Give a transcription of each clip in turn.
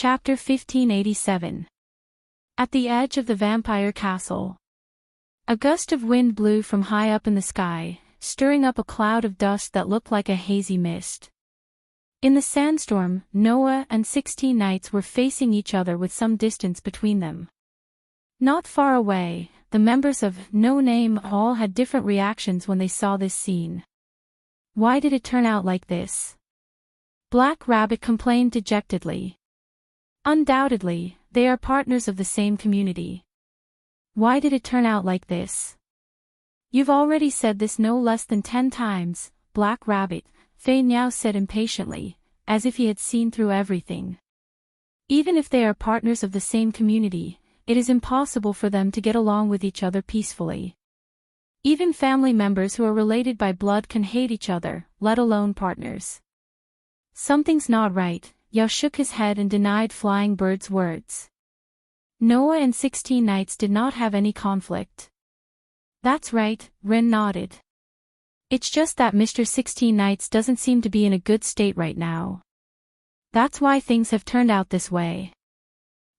Chapter 1587. At the edge of the vampire castle. A gust of wind blew from high up in the sky, stirring up a cloud of dust that looked like a hazy mist. In the sandstorm, Noah and 16 knights were facing each other with some distance between them. Not far away, the members of No Name all had different reactions when they saw this scene. Why did it turn out like this? Black Rabbit complained dejectedly. Undoubtedly, they are partners of the same community. Why did it turn out like this? You've already said this no less than 10 times, Black Rabbit, Fei Niao said impatiently, as if he had seen through everything. Even if they are partners of the same community, it is impossible for them to get along with each other peacefully. Even family members who are related by blood can hate each other, let alone partners. Something's not right. Yao shook his head and denied Flying Bird's words. Noah and 16 knights did not have any conflict. That's right, Ren nodded. It's just that Mr. 16 Knights doesn't seem to be in a good state right now. That's why things have turned out this way.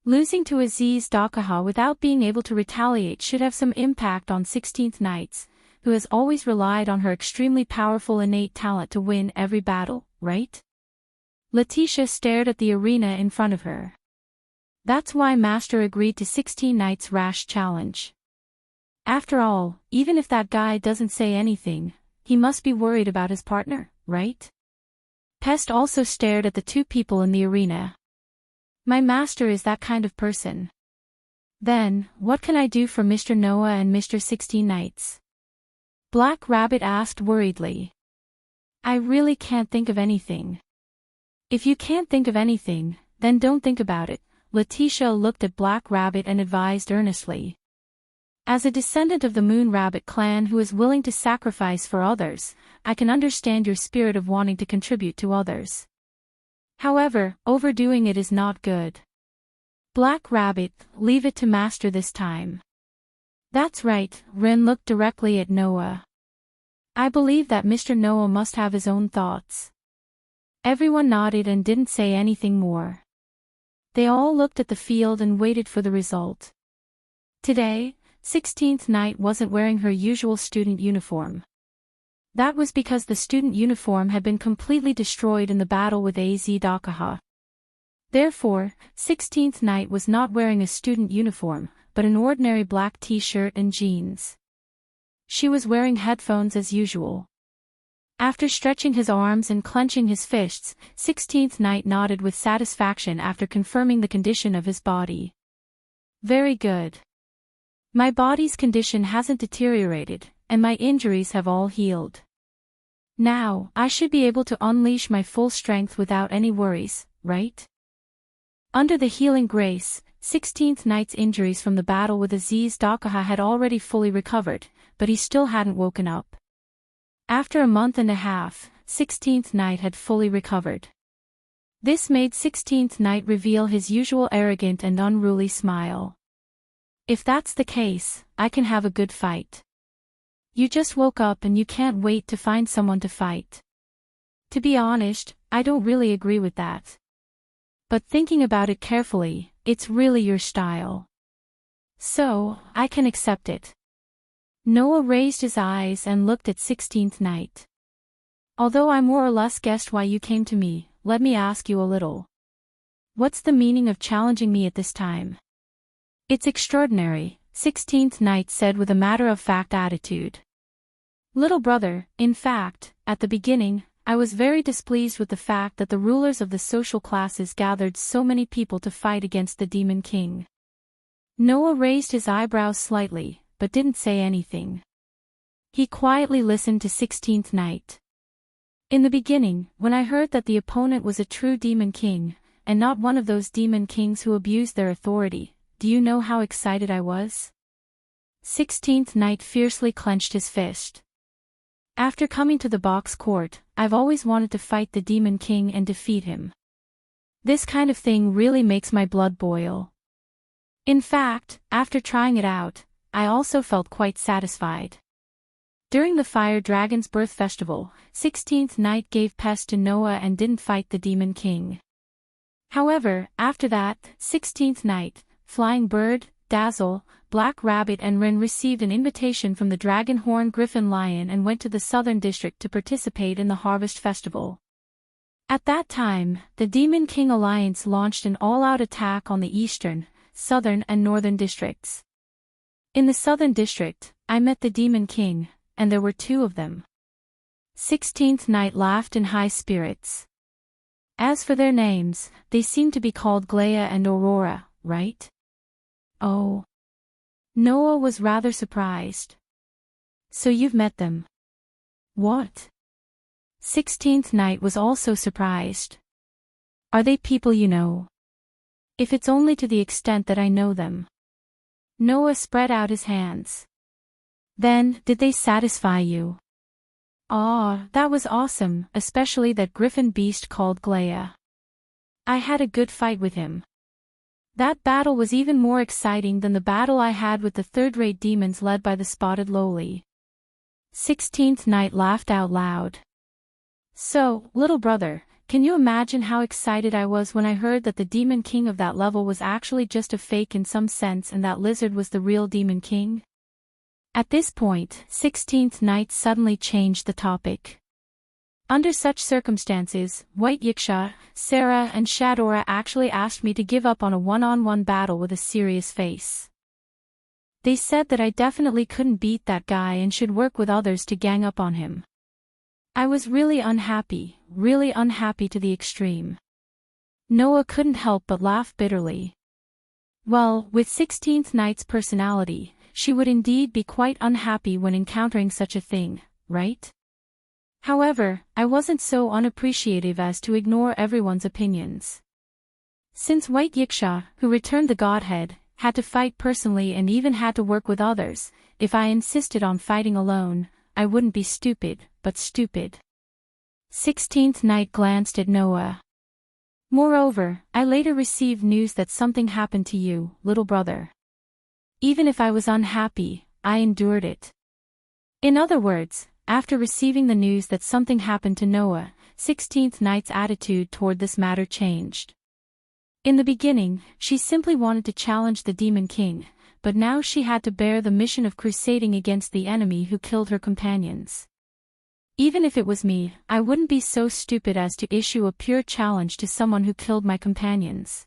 Losing to Aziz Dakaha without being able to retaliate should have some impact on 16th Knights, who has always relied on her extremely powerful innate talent to win every battle, right? Letitia stared at the arena in front of her. That's why Master agreed to 16 Knights' rash challenge. After all, even if that guy doesn't say anything, he must be worried about his partner, right? Pest also stared at the two people in the arena. My master is that kind of person. Then, what can I do for Mr. Noah and Mr. 16 Knights? Black Rabbit asked worriedly. I really can't think of anything. If you can't think of anything, then don't think about it, Letitia looked at Black Rabbit and advised earnestly. As a descendant of the Moon Rabbit clan who is willing to sacrifice for others, I can understand your spirit of wanting to contribute to others. However, overdoing it is not good. Black Rabbit, leave it to Master this time. That's right, Ren looked directly at Noah. I believe that Mr. Noah must have his own thoughts. Everyone nodded and didn't say anything more. They all looked at the field and waited for the result. Today, 16th Knight wasn't wearing her usual student uniform. That was because the student uniform had been completely destroyed in the battle with AZ Dakaha. Therefore, 16th Knight was not wearing a student uniform, but an ordinary black t-shirt and jeans. She was wearing headphones as usual. After stretching his arms and clenching his fists, 16th Knight nodded with satisfaction after confirming the condition of his body. Very good. My body's condition hasn't deteriorated, and my injuries have all healed. Now, I should be able to unleash my full strength without any worries, right? Under the healing grace, 16th Knight's injuries from the battle with Aziz Dakaha had already fully recovered, but he still hadn't woken up. After a month and a half, 16th Knight had fully recovered. This made 16th Knight reveal his usual arrogant and unruly smile. If that's the case, I can have a good fight. You just woke up and you can't wait to find someone to fight. To be honest, I don't really agree with that. But thinking about it carefully, it's really your style. So, I can accept it. Noah raised his eyes and looked at 16th Knight. Although I more or less guessed why you came to me, let me ask you a little. What's the meaning of challenging me at this time? It's extraordinary, 16th Knight said with a matter-of-fact attitude. Little brother, in fact, at the beginning, I was very displeased with the fact that the rulers of the social classes gathered so many people to fight against the Demon King. Noah raised his eyebrows slightly, but didn't say anything. He quietly listened to 16th Knight. In the beginning, when I heard that the opponent was a true Demon King, and not one of those Demon Kings who abused their authority, do you know how excited I was? 16th Knight fiercely clenched his fist. After coming to the box court, I've always wanted to fight the Demon King and defeat him. This kind of thing really makes my blood boil. In fact, after trying it out, I also felt quite satisfied. During the Fire Dragon's birth festival, 16th Knight gave Pest to Noah and didn't fight the Demon King. However, after that, 16th night, Flying Bird, Dazzle, Black Rabbit and Wren received an invitation from the Dragon Horn Griffin Lion and went to the Southern District to participate in the Harvest Festival. At that time, the Demon King Alliance launched an all-out attack on the Eastern, Southern and Northern districts. In the Southern District, I met the Demon King, and there were two of them. 16th night laughed in high spirits. As for their names, they seemed to be called Glea and Aurora, right? Oh. Noah was rather surprised. So you've met them. What? 16th night was also surprised. Are they people you know? If it's only to the extent that I know them. Noah spread out his hands. Then, did they satisfy you? Ah, that was awesome, especially that griffin beast called Glea. I had a good fight with him. That battle was even more exciting than the battle I had with the third-rate demons led by the spotted lowly. 16th night laughed out loud. So, little brother, can you imagine how excited I was when I heard that the demon king of that level was actually just a fake in some sense and that lizard was the real demon king? At this point, 16th night suddenly changed the topic. Under such circumstances, White Yiksha, Sarah and Shadora actually asked me to give up on a one-on-one battle with a serious face. They said that I definitely couldn't beat that guy and should work with others to gang up on him. I was really unhappy to the extreme. Noah couldn't help but laugh bitterly. Well, with 16th night's personality, she would indeed be quite unhappy when encountering such a thing, right? However, I wasn't so unappreciative as to ignore everyone's opinions. Since White Yiksha, who returned the godhead, had to fight personally and even had to work with others, if I insisted on fighting alone, I wouldn't be stupid, but stupid. 16th night glanced at Noah. Moreover, I later received news that something happened to you, little brother. Even if I was unhappy, I endured it. In other words, after receiving the news that something happened to Noah, 16th night's attitude toward this matter changed. In the beginning, she simply wanted to challenge the Demon King, but now she had to bear the mission of crusading against the enemy who killed her companions. Even if it was me, I wouldn't be so stupid as to issue a pure challenge to someone who killed my companions.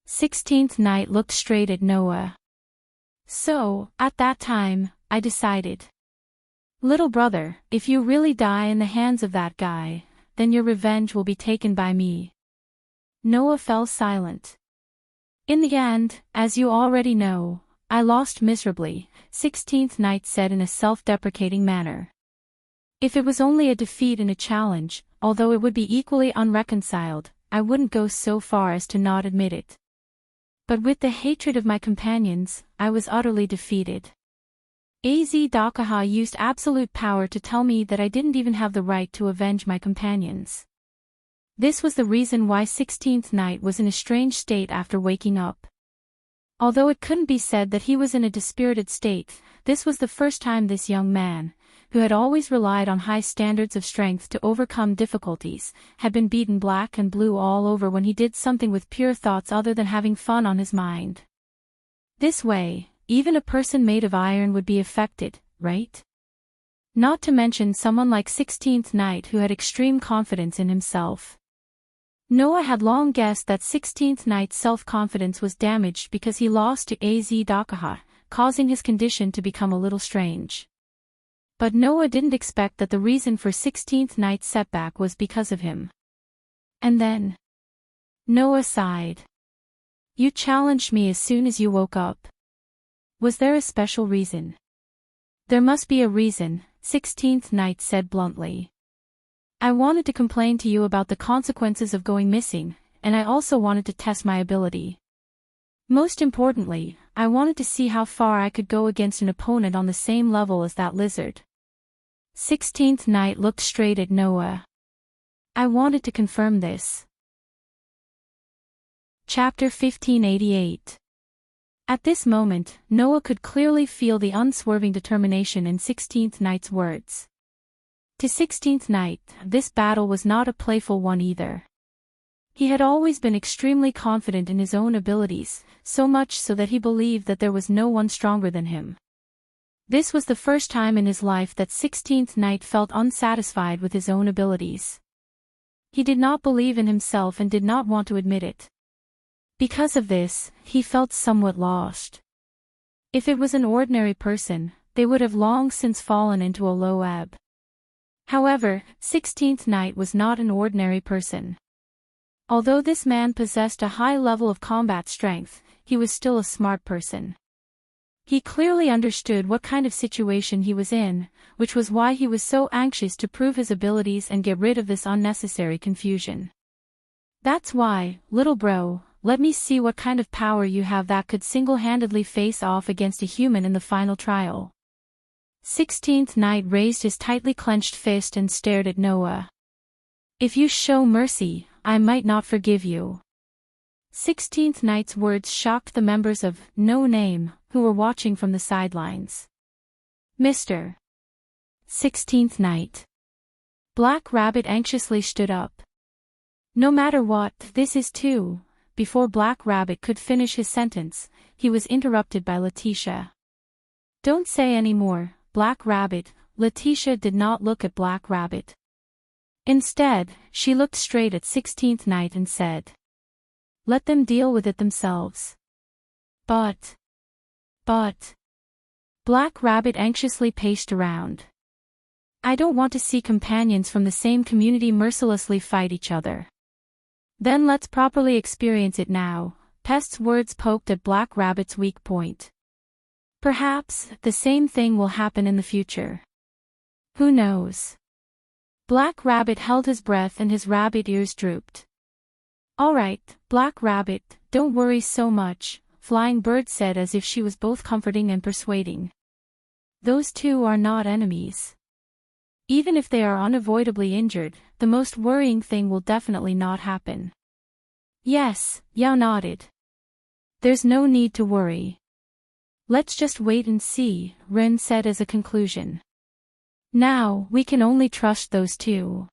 16th night looked straight at Noah. So, at that time, I decided. Little brother, if you really die in the hands of that guy, then your revenge will be taken by me. Noah fell silent. In the end, as you already know, I lost miserably, 16th night said in a self-deprecating manner. If it was only a defeat in a challenge, although it would be equally unreconciled, I wouldn't go so far as to not admit it. But with the hatred of my companions, I was utterly defeated. Az Dakaha used absolute power to tell me that I didn't even have the right to avenge my companions. This was the reason why 16th night was in a strange state after waking up. Although it couldn't be said that he was in a dispirited state, this was the first time this young man, who had always relied on high standards of strength to overcome difficulties, had been beaten black and blue all over when he did something with pure thoughts other than having fun on his mind. This way, even a person made of iron would be affected, right? Not to mention someone like 16th night who had extreme confidence in himself. Noah had long guessed that 16th night's self-confidence was damaged because he lost to Az Dakaha, causing his condition to become a little strange. But Noah didn't expect that the reason for 16th night's setback was because of him. And then Noah sighed. You challenged me as soon as you woke up. Was there a special reason? There must be a reason, 16th night said bluntly. I wanted to complain to you about the consequences of going missing, and I also wanted to test my ability. Most importantly, I wanted to see how far I could go against an opponent on the same level as that lizard. 16th night looked straight at Noah. I wanted to confirm this. Chapter 1588. At this moment, Noah could clearly feel the unswerving determination in 16th night's words. To 16th night, this battle was not a playful one either. He had always been extremely confident in his own abilities, so much so that he believed that there was no one stronger than him. This was the first time in his life that 16th Knight felt unsatisfied with his own abilities. He did not believe in himself and did not want to admit it. Because of this, he felt somewhat lost. If it was an ordinary person, they would have long since fallen into a low ebb. However, 16th Knight was not an ordinary person. Although this man possessed a high level of combat strength, he was still a smart person. He clearly understood what kind of situation he was in, which was why he was so anxious to prove his abilities and get rid of this unnecessary confusion. That's why, little bro, let me see what kind of power you have that could single-handedly face off against a human in the final trial. 16th Knight raised his tightly clenched fist and stared at Noah. If you show mercy, I might not forgive you. 16th Knight's words shocked the members of No Name, who were watching from the sidelines. Mr. 16th Knight. Black Rabbit anxiously stood up. No matter what this is too. Before Black Rabbit could finish his sentence, he was interrupted by Letitia. Don't say any more, Black Rabbit. Letitia did not look at Black Rabbit. Instead, she looked straight at 16th Knight and said, let them deal with it themselves. But. Black Rabbit anxiously paced around. I don't want to see companions from the same community mercilessly fight each other. Then let's properly experience it now. Pest's words poked at Black Rabbit's weak point. Perhaps, the same thing will happen in the future. Who knows? Black Rabbit held his breath and his rabbit ears drooped. All right, Black Rabbit, don't worry so much, Flying Bird said as if she was both comforting and persuading. Those two are not enemies. Even if they are unavoidably injured, the most worrying thing will definitely not happen. Yes, Yao nodded. There's no need to worry. Let's just wait and see, Ren said as a conclusion. Now, we can only trust those two.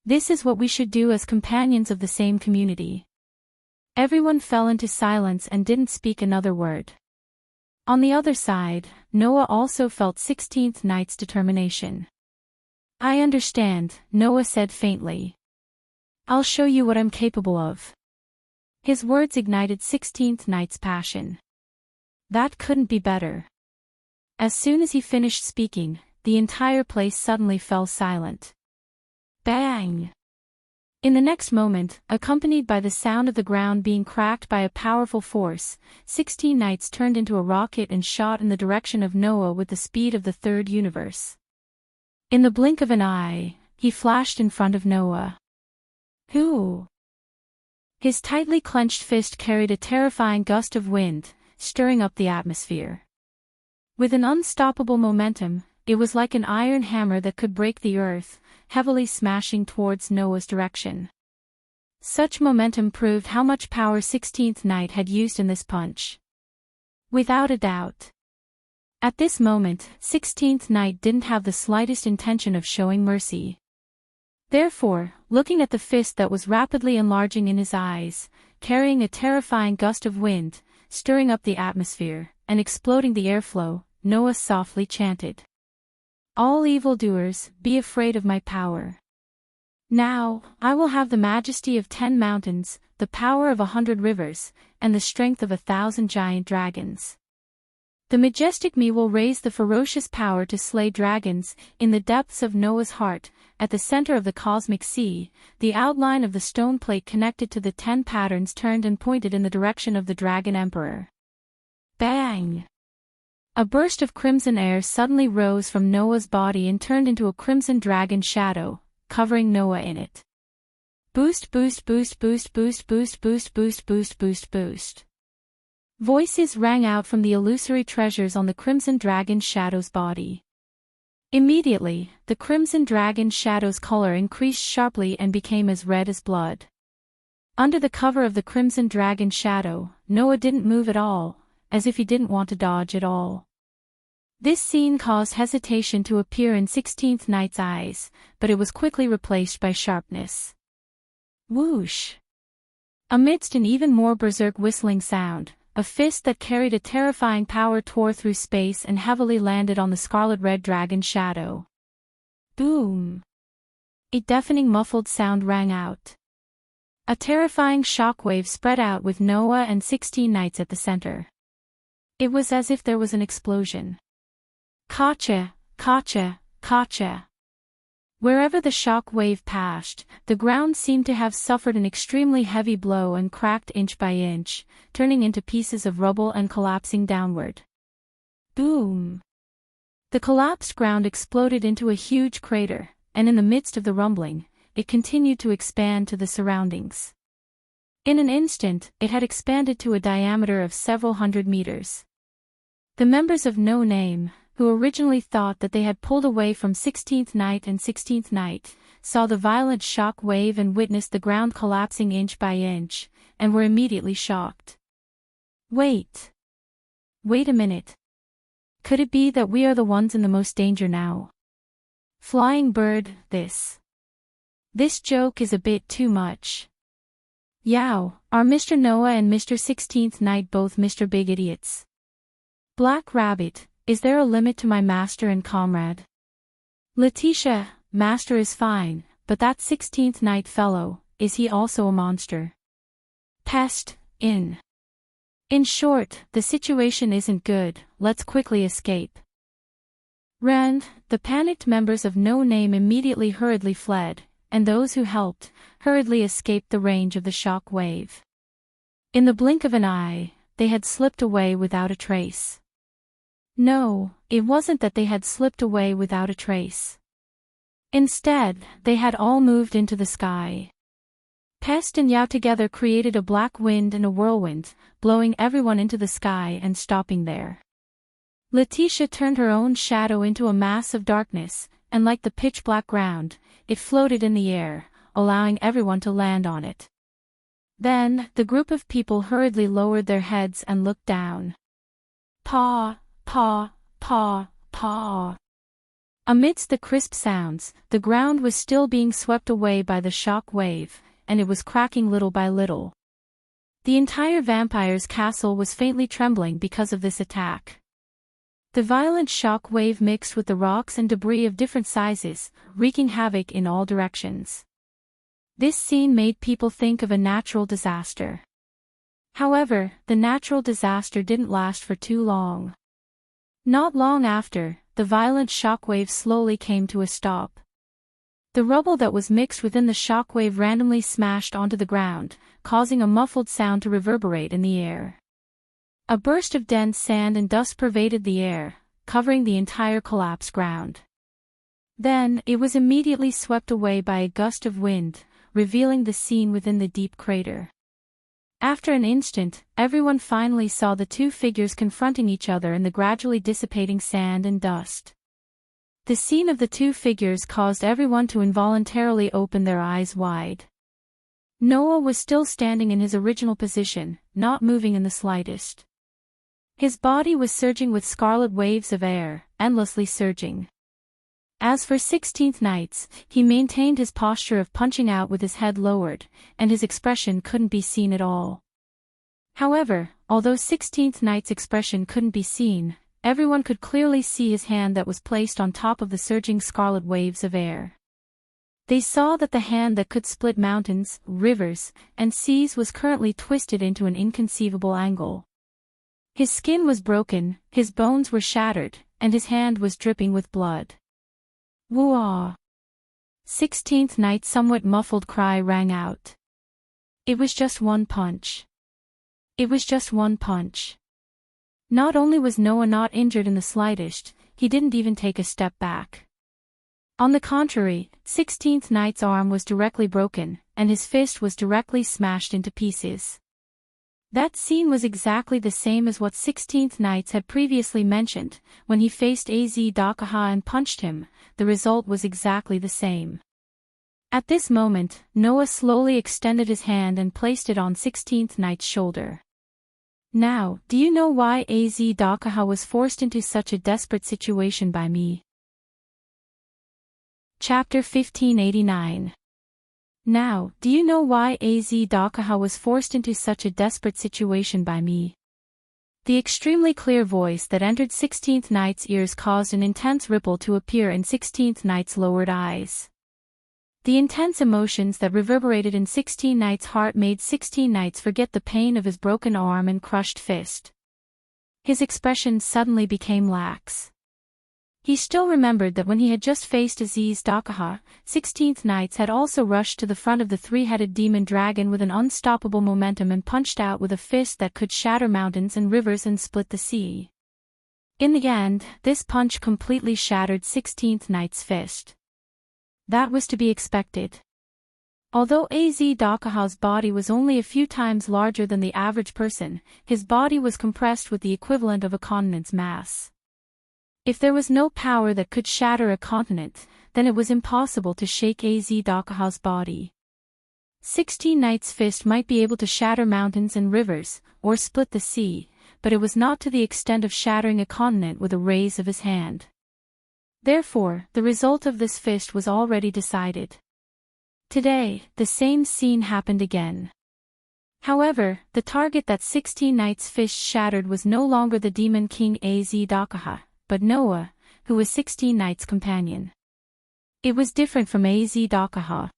This is what we should do as companions of the same community. Everyone fell into silence and didn't speak another word. On the other side, Noah also felt 16th Knight's determination. I understand, Noah said faintly. I'll show you what I'm capable of. His words ignited 16th Knight's passion. That couldn't be better. As soon as he finished speaking, the entire place suddenly fell silent. Bang! In the next moment, accompanied by the sound of the ground being cracked by a powerful force, 16 Knights turned into a rocket and shot in the direction of Noah with the speed of the third universe. In the blink of an eye, he flashed in front of Noah. Who? His tightly clenched fist carried a terrifying gust of wind, stirring up the atmosphere. With an unstoppable momentum, it was like an iron hammer that could break the earth, heavily smashing towards Noah's direction. Such momentum proved how much power 16th Knight had used in this punch. Without a doubt. At this moment, 16th Knight didn't have the slightest intention of showing mercy. Therefore, looking at the fist that was rapidly enlarging in his eyes, carrying a terrifying gust of wind, stirring up the atmosphere, and exploding the airflow, Noah softly chanted. All evildoers, be afraid of my power. Now, I will have the majesty of 10 mountains, the power of 100 rivers, and the strength of 1,000 giant dragons. The majestic me will raise the ferocious power to slay dragons. In the depths of Noah's heart, at the center of the cosmic sea, the outline of the stone plate connected to the 10 patterns turned and pointed in the direction of the Dragon Emperor. Bang! A burst of crimson air suddenly rose from Noah's body and turned into a crimson dragon shadow, covering Noah in it. Boost, boost, boost, boost, boost, boost, boost, boost, boost, boost, boost. Voices rang out from the illusory treasures on the crimson dragon shadow's body. Immediately, the crimson dragon shadow's color increased sharply and became as red as blood. Under the cover of the crimson dragon shadow, Noah didn't move at all, as if he didn't want to dodge at all. This scene caused hesitation to appear in 16th Knight's eyes, but it was quickly replaced by sharpness. Whoosh! Amidst an even more berserk whistling sound, a fist that carried a terrifying power tore through space and heavily landed on the scarlet-red dragon's shadow. Boom! A deafening muffled sound rang out. A terrifying shockwave spread out with Noah and 16 knights at the center. It was as if there was an explosion. Kacha, kacha, kacha. Wherever the shock wave passed, the ground seemed to have suffered an extremely heavy blow and cracked inch by inch, turning into pieces of rubble and collapsing downward. Boom! The collapsed ground exploded into a huge crater, and in the midst of the rumbling, it continued to expand to the surroundings. In an instant, it had expanded to a diameter of several hundred meters. The members of No Name, who originally thought that they had pulled away from 16th Night and 16th Night, saw the violent shock wave and witnessed the ground collapsing inch by inch, and were immediately shocked. Wait a minute. Could it be that we are the ones in the most danger now? Flying bird, this joke is a bit too much. Yow, are Mr. Noah and Mr. 16th Night both Mr. Big Idiots? Black Rabbit, is there a limit to my master and comrade? Letitia, master is fine, but that 16th Night fellow, is he also a monster? Pest, in short, the situation isn't good, let's quickly escape. Rand, the panicked members of No Name immediately hurriedly fled, and those who helped, hurriedly escaped the range of the shock wave. In the blink of an eye, they had slipped away without a trace. No, it wasn't that they had slipped away without a trace. Instead, they had all moved into the sky. Pest and Yao together created a black wind and a whirlwind, blowing everyone into the sky and stopping there. Letitia turned her own shadow into a mass of darkness, and like the pitch-black ground, it floated in the air, allowing everyone to land on it. Then, the group of people hurriedly lowered their heads and looked down. Paw, paw, paw, paw. Amidst the crisp sounds, the ground was still being swept away by the shock wave, and it was cracking little by little. The entire vampire's castle was faintly trembling because of this attack. The violent shock wave mixed with the rocks and debris of different sizes, wreaking havoc in all directions. This scene made people think of a natural disaster. However, the natural disaster didn't last for too long. Not long after, the violent shockwave slowly came to a stop. The rubble that was mixed within the shockwave randomly smashed onto the ground, causing a muffled sound to reverberate in the air. A burst of dense sand and dust pervaded the air, covering the entire collapsed ground. Then, it was immediately swept away by a gust of wind, revealing the scene within the deep crater. After an instant, everyone finally saw the two figures confronting each other in the gradually dissipating sand and dust. The scene of the two figures caused everyone to involuntarily open their eyes wide. Noah was still standing in his original position, not moving in the slightest. His body was surging with scarlet waves of air, endlessly surging. As for 16th Nights, he maintained his posture of punching out with his head lowered, and his expression couldn't be seen at all. However, although 16th Night's expression couldn't be seen, everyone could clearly see his hand that was placed on top of the surging scarlet waves of air. They saw that the hand that could split mountains, rivers, and seas was currently twisted into an inconceivable angle. His skin was broken, his bones were shattered, and his hand was dripping with blood. Woo-ah! 16th Night's somewhat muffled cry rang out. It was just one punch. It was just one punch. Not only was Noah not injured in the slightest, he didn't even take a step back. On the contrary, 16th Night's arm was directly broken, and his fist was directly smashed into pieces. That scene was exactly the same as what 16th Nights had previously mentioned, when he faced Az Dakaha and punched him, the result was exactly the same. At this moment, Noah slowly extended his hand and placed it on 16th Night's shoulder. Now, do you know why Az Dakaha was forced into such a desperate situation by me? Chapter 1589. Now, do you know why Azdakaha was forced into such a desperate situation by me? The extremely clear voice that entered 16th Knight's ears caused an intense ripple to appear in 16th Knight's lowered eyes. The intense emotions that reverberated in 16 Knight's heart made 16 Knights forget the pain of his broken arm and crushed fist. His expression suddenly became lax. He still remembered that when he had just faced Azdakaha, 16th Knights had also rushed to the front of the three-headed demon dragon with an unstoppable momentum and punched out with a fist that could shatter mountains and rivers and split the sea. In the end, this punch completely shattered 16th Knight's fist. That was to be expected. Although Azdakaha's body was only a few times larger than the average person, his body was compressed with the equivalent of a continent's mass. If there was no power that could shatter a continent, then it was impossible to shake Azdakaha's body. 16 Knight's fist might be able to shatter mountains and rivers, or split the sea, but it was not to the extent of shattering a continent with a raise of his hand. Therefore, the result of this fist was already decided. Today, the same scene happened again. However, the target that 16 Knight's fist shattered was no longer the demon king Azdakaha, but Noah, who was 16 Knight's companion. It was different from Azdakaha.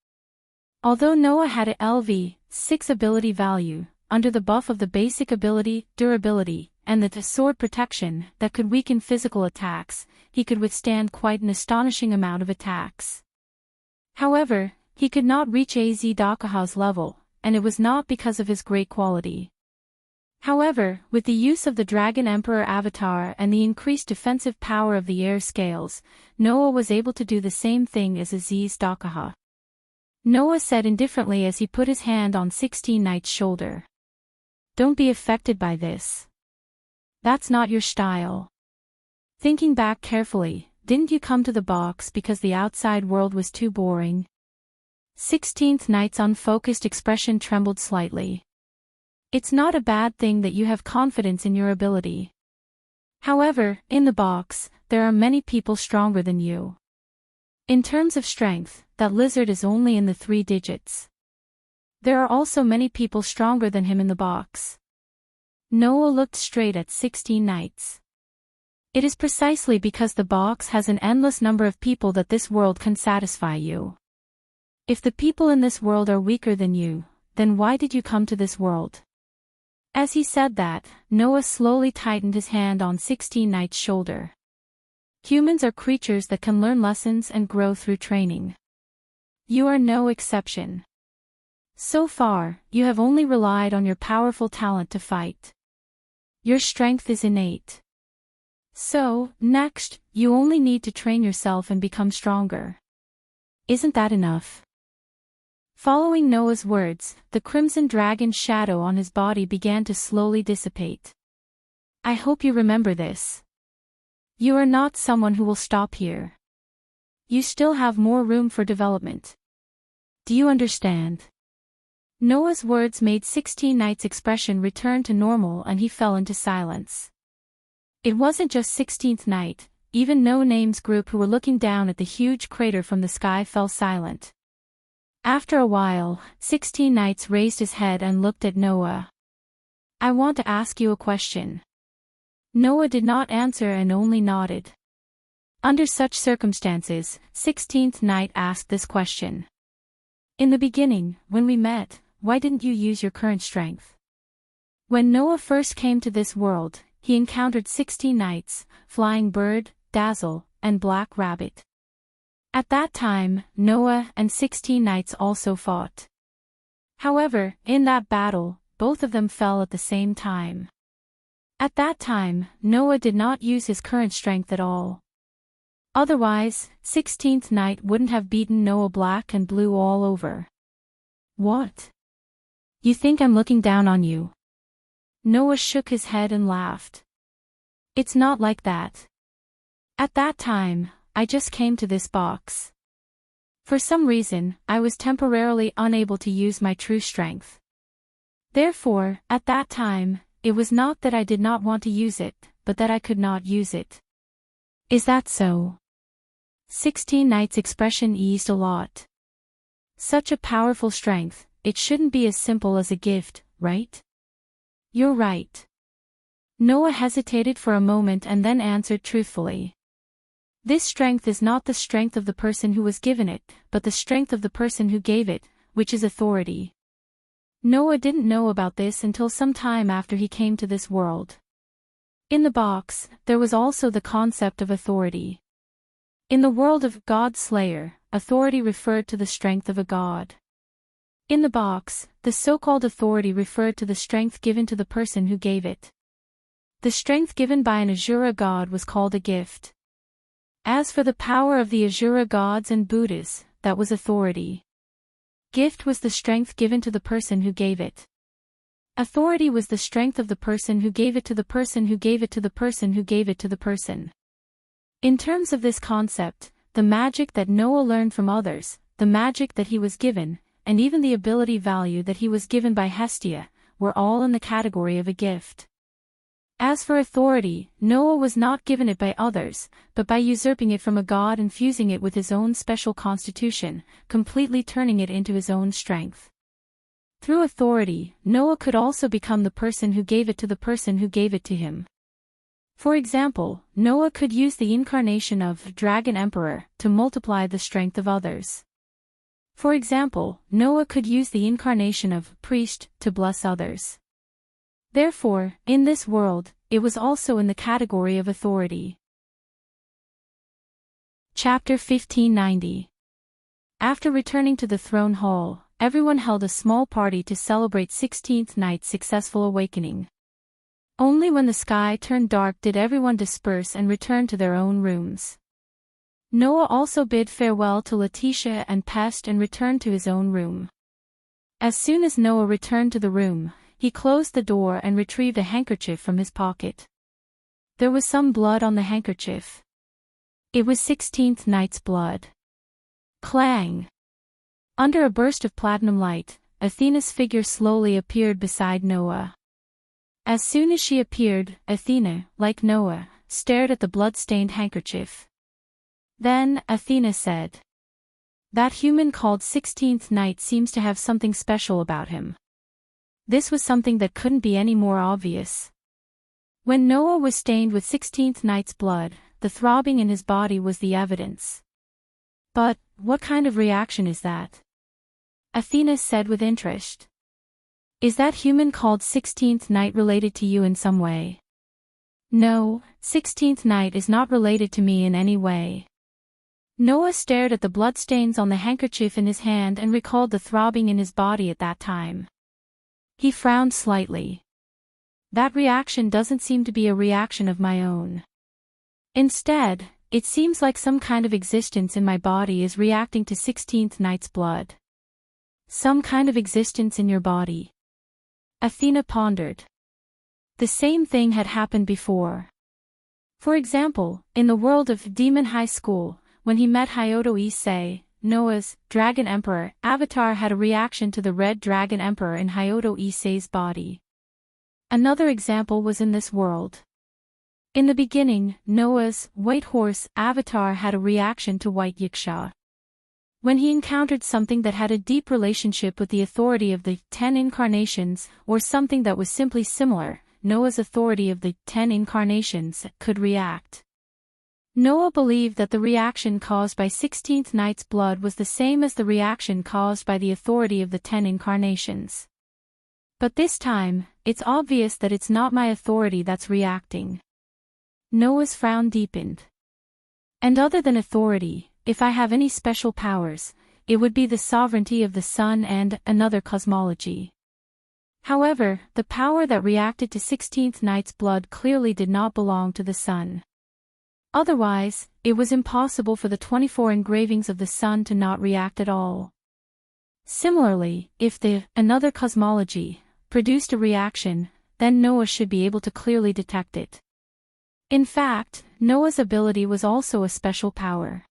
Although Noah had a LV6 ability value, under the buff of the basic ability, durability, and the sword protection that could weaken physical attacks, he could withstand quite an astonishing amount of attacks. However, he could not reach Azdakaha's level, and it was not because of his great quality. However, with the use of the Dragon Emperor avatar and the increased defensive power of the air scales, Noah was able to do the same thing as Azdakaha. Noah said indifferently as he put his hand on 16 Knight's shoulder. "Don't be affected by this. That's not your style. Thinking back carefully, didn't you come to the box because the outside world was too boring?" 16th Knight's unfocused expression trembled slightly. It's not a bad thing that you have confidence in your ability. However, in the box, there are many people stronger than you. In terms of strength, that lizard is only in the 3 digits. There are also many people stronger than him in the box. Noah looked straight at 16 Knights. It is precisely because the box has an endless number of people that this world can satisfy you. If the people in this world are weaker than you, then why did you come to this world? As he said that, Noah slowly tightened his hand on 16 Knight's shoulder. Humans are creatures that can learn lessons and grow through training. You are no exception. So far, you have only relied on your powerful talent to fight. Your strength is innate. So, next, you only need to train yourself and become stronger. Isn't that enough? Following Noah's words, the crimson dragon shadow on his body began to slowly dissipate. I hope you remember this. You are not someone who will stop here. You still have more room for development. Do you understand? Noah's words made 16 Knight's expression return to normal and he fell into silence. It wasn't just 16th Knight, even No Name's group who were looking down at the huge crater from the sky fell silent. After a while, 16 Knights raised his head and looked at Noah. I want to ask you a question. Noah did not answer and only nodded. Under such circumstances, 16th Knight asked this question. In the beginning, when we met, why didn't you use your current strength? When Noah first came to this world, he encountered 16 Knights, Flying Bird, Dazzle, and Black Rabbit. At that time, Noah and 16 Knights also fought. However, in that battle, both of them fell at the same time. At that time, Noah did not use his current strength at all. Otherwise, 16th Knight wouldn't have beaten Noah black and blue all over. What? You think I'm looking down on you? Noah shook his head and laughed. It's not like that. At that time, I just came to this box. For some reason, I was temporarily unable to use my true strength. Therefore, at that time, it was not that I did not want to use it, but that I could not use it. Is that so? 16 Knight's expression eased a lot. Such a powerful strength, it shouldn't be as simple as a gift, right? You're right. Noah hesitated for a moment and then answered truthfully. This strength is not the strength of the person who was given it, but the strength of the person who gave it, which is authority. Noah didn't know about this until some time after he came to this world. In the box, there was also the concept of authority. In the world of God Slayer, authority referred to the strength of a god. In the box, the so-called authority referred to the strength given to the person who gave it. The strength given by an Asura god was called a gift. As for the power of the Asura gods and Buddhas, that was authority. Gift was the strength given to the person who gave it. Authority was the strength of the person who gave it to the person who gave it to the person who gave it to the person. In terms of this concept, the magic that Noah learned from others, the magic that he was given, and even the ability value that he was given by Hestia, were all in the category of a gift. As for authority, Noah was not given it by others, but by usurping it from a god and fusing it with his own special constitution, completely turning it into his own strength. Through authority, Noah could also become the person who gave it to the person who gave it to him. For example, Noah could use the incarnation of Dragon Emperor to multiply the strength of others. For example, Noah could use the incarnation of Priest to bless others. Therefore, in this world, it was also in the category of authority. Chapter 1590. After returning to the throne hall, everyone held a small party to celebrate 16th night's successful awakening. Only when the sky turned dark did everyone disperse and return to their own rooms. Noah also bid farewell to Letitia and Pest and returned to his own room. As soon as Noah returned to the room, he closed the door and retrieved a handkerchief from his pocket. There was some blood on the handkerchief. It was 16th night's blood. Clang! Under a burst of platinum light, Athena's figure slowly appeared beside Noah. As soon as she appeared, Athena, like Noah, stared at the blood-stained handkerchief. Then, Athena said, "That human called 16th Night seems to have something special about him." This was something that couldn't be any more obvious. When Noah was stained with 16th Night's blood, the throbbing in his body was the evidence. But, what kind of reaction is that? Athena said with interest. Is that human called 16th Night related to you in some way? No, 16th Night is not related to me in any way. Noah stared at the bloodstains on the handkerchief in his hand and recalled the throbbing in his body at that time. He frowned slightly. That reaction doesn't seem to be a reaction of my own. Instead, it seems like some kind of existence in my body is reacting to 16th Night's blood. Some kind of existence in your body. Athena pondered. The same thing had happened before. For example, in the world of Demon High School, when he met Hyoto Issei, Noah's Dragon Emperor avatar had a reaction to the Red Dragon Emperor in Hyoto Issei's body. Another example was in this world. In the beginning, Noah's White Horse avatar had a reaction to White Yiksha. When he encountered something that had a deep relationship with the authority of the 10 incarnations, or something that was simply similar, Noah's authority of the 10 incarnations could react. Noah believed that the reaction caused by 16th Night's blood was the same as the reaction caused by the authority of the 10 incarnations. But this time, it's obvious that it's not my authority that's reacting. Noah's frown deepened. And other than authority, if I have any special powers, it would be the sovereignty of the sun and another cosmology. However, the power that reacted to 16th Night's blood clearly did not belong to the sun. Otherwise, it was impossible for the 24 engravings of the sun to not react at all. Similarly, if the another cosmology produced a reaction, then Noah should be able to clearly detect it. In fact, Noah's ability was also a special power.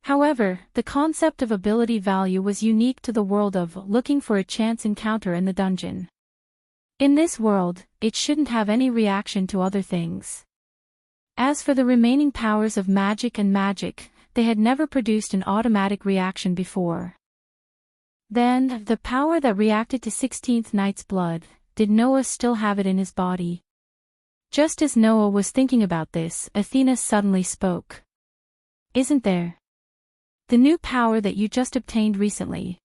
However, the concept of ability value was unique to the world of looking for a chance encounter in the dungeon. In this world, it shouldn't have any reaction to other things. As for the remaining powers of magic and magic, they had never produced an automatic reaction before. Then, the power that reacted to 16th night's blood, did Noah still have it in his body? Just as Noah was thinking about this, Athena suddenly spoke. Isn't there? The new power that you just obtained recently.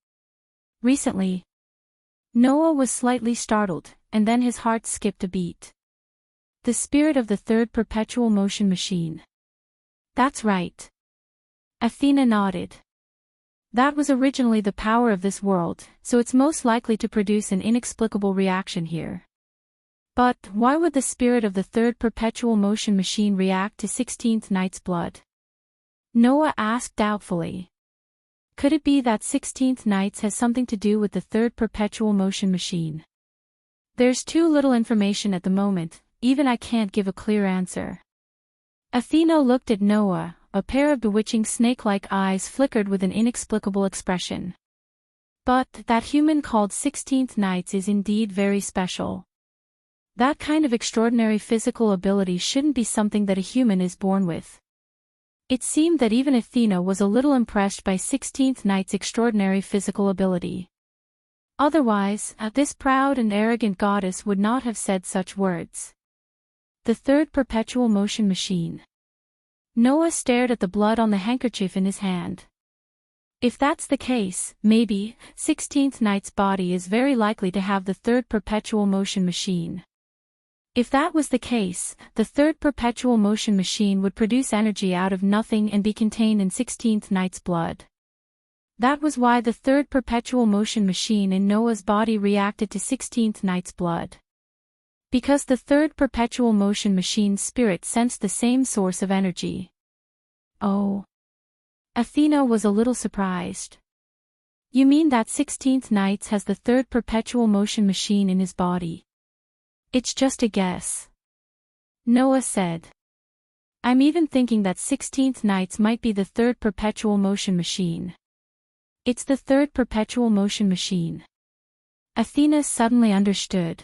Recently? Noah was slightly startled, and then his heart skipped a beat. The spirit of the third perpetual motion machine. That's right. Athena nodded. That was originally the power of this world, so it's most likely to produce an inexplicable reaction here. But, why would the spirit of the third perpetual motion machine react to 16th night's blood? Noah asked doubtfully. Could it be that 16th nights has something to do with the third perpetual motion machine? There's too little information at the moment, even I can't give a clear answer. Athena looked at Noah, a pair of bewitching snake-like eyes flickered with an inexplicable expression. But, that human called 16th nights is indeed very special. That kind of extraordinary physical ability shouldn't be something that a human is born with. It seemed that even Athena was a little impressed by 16th night's extraordinary physical ability. Otherwise, this proud and arrogant goddess would not have said such words. The third perpetual motion machine. Noah stared at the blood on the handkerchief in his hand. If that's the case, maybe, 16th night's body is very likely to have the third perpetual motion machine. If that was the case, the third perpetual motion machine would produce energy out of nothing and be contained in 16th night's blood. That was why the third perpetual motion machine in Noah's body reacted to 16th night's blood. Because the third perpetual motion machine's spirit sensed the same source of energy. Oh. Athena was a little surprised. You mean that 16th nights has the third perpetual motion machine in his body? It's just a guess. Noah said. I'm even thinking that 16th nights might be the third perpetual motion machine. It's the third perpetual motion machine. Athena suddenly understood.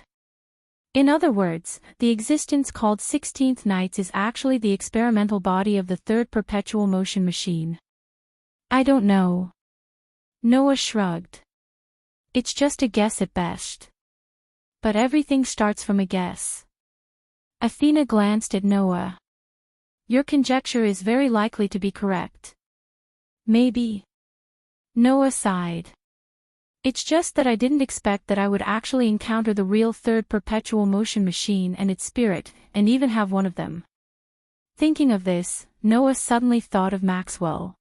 In other words, the existence called 16th nights is actually the experimental body of the third perpetual motion machine. I don't know. Noah shrugged. It's just a guess at best. But everything starts from a guess. Athena glanced at Noah. Your conjecture is very likely to be correct. Maybe. Noah sighed. It's just that I didn't expect that I would actually encounter the real third perpetual motion machine and its spirit, and even have one of them. Thinking of this, Noah suddenly thought of Maxwell.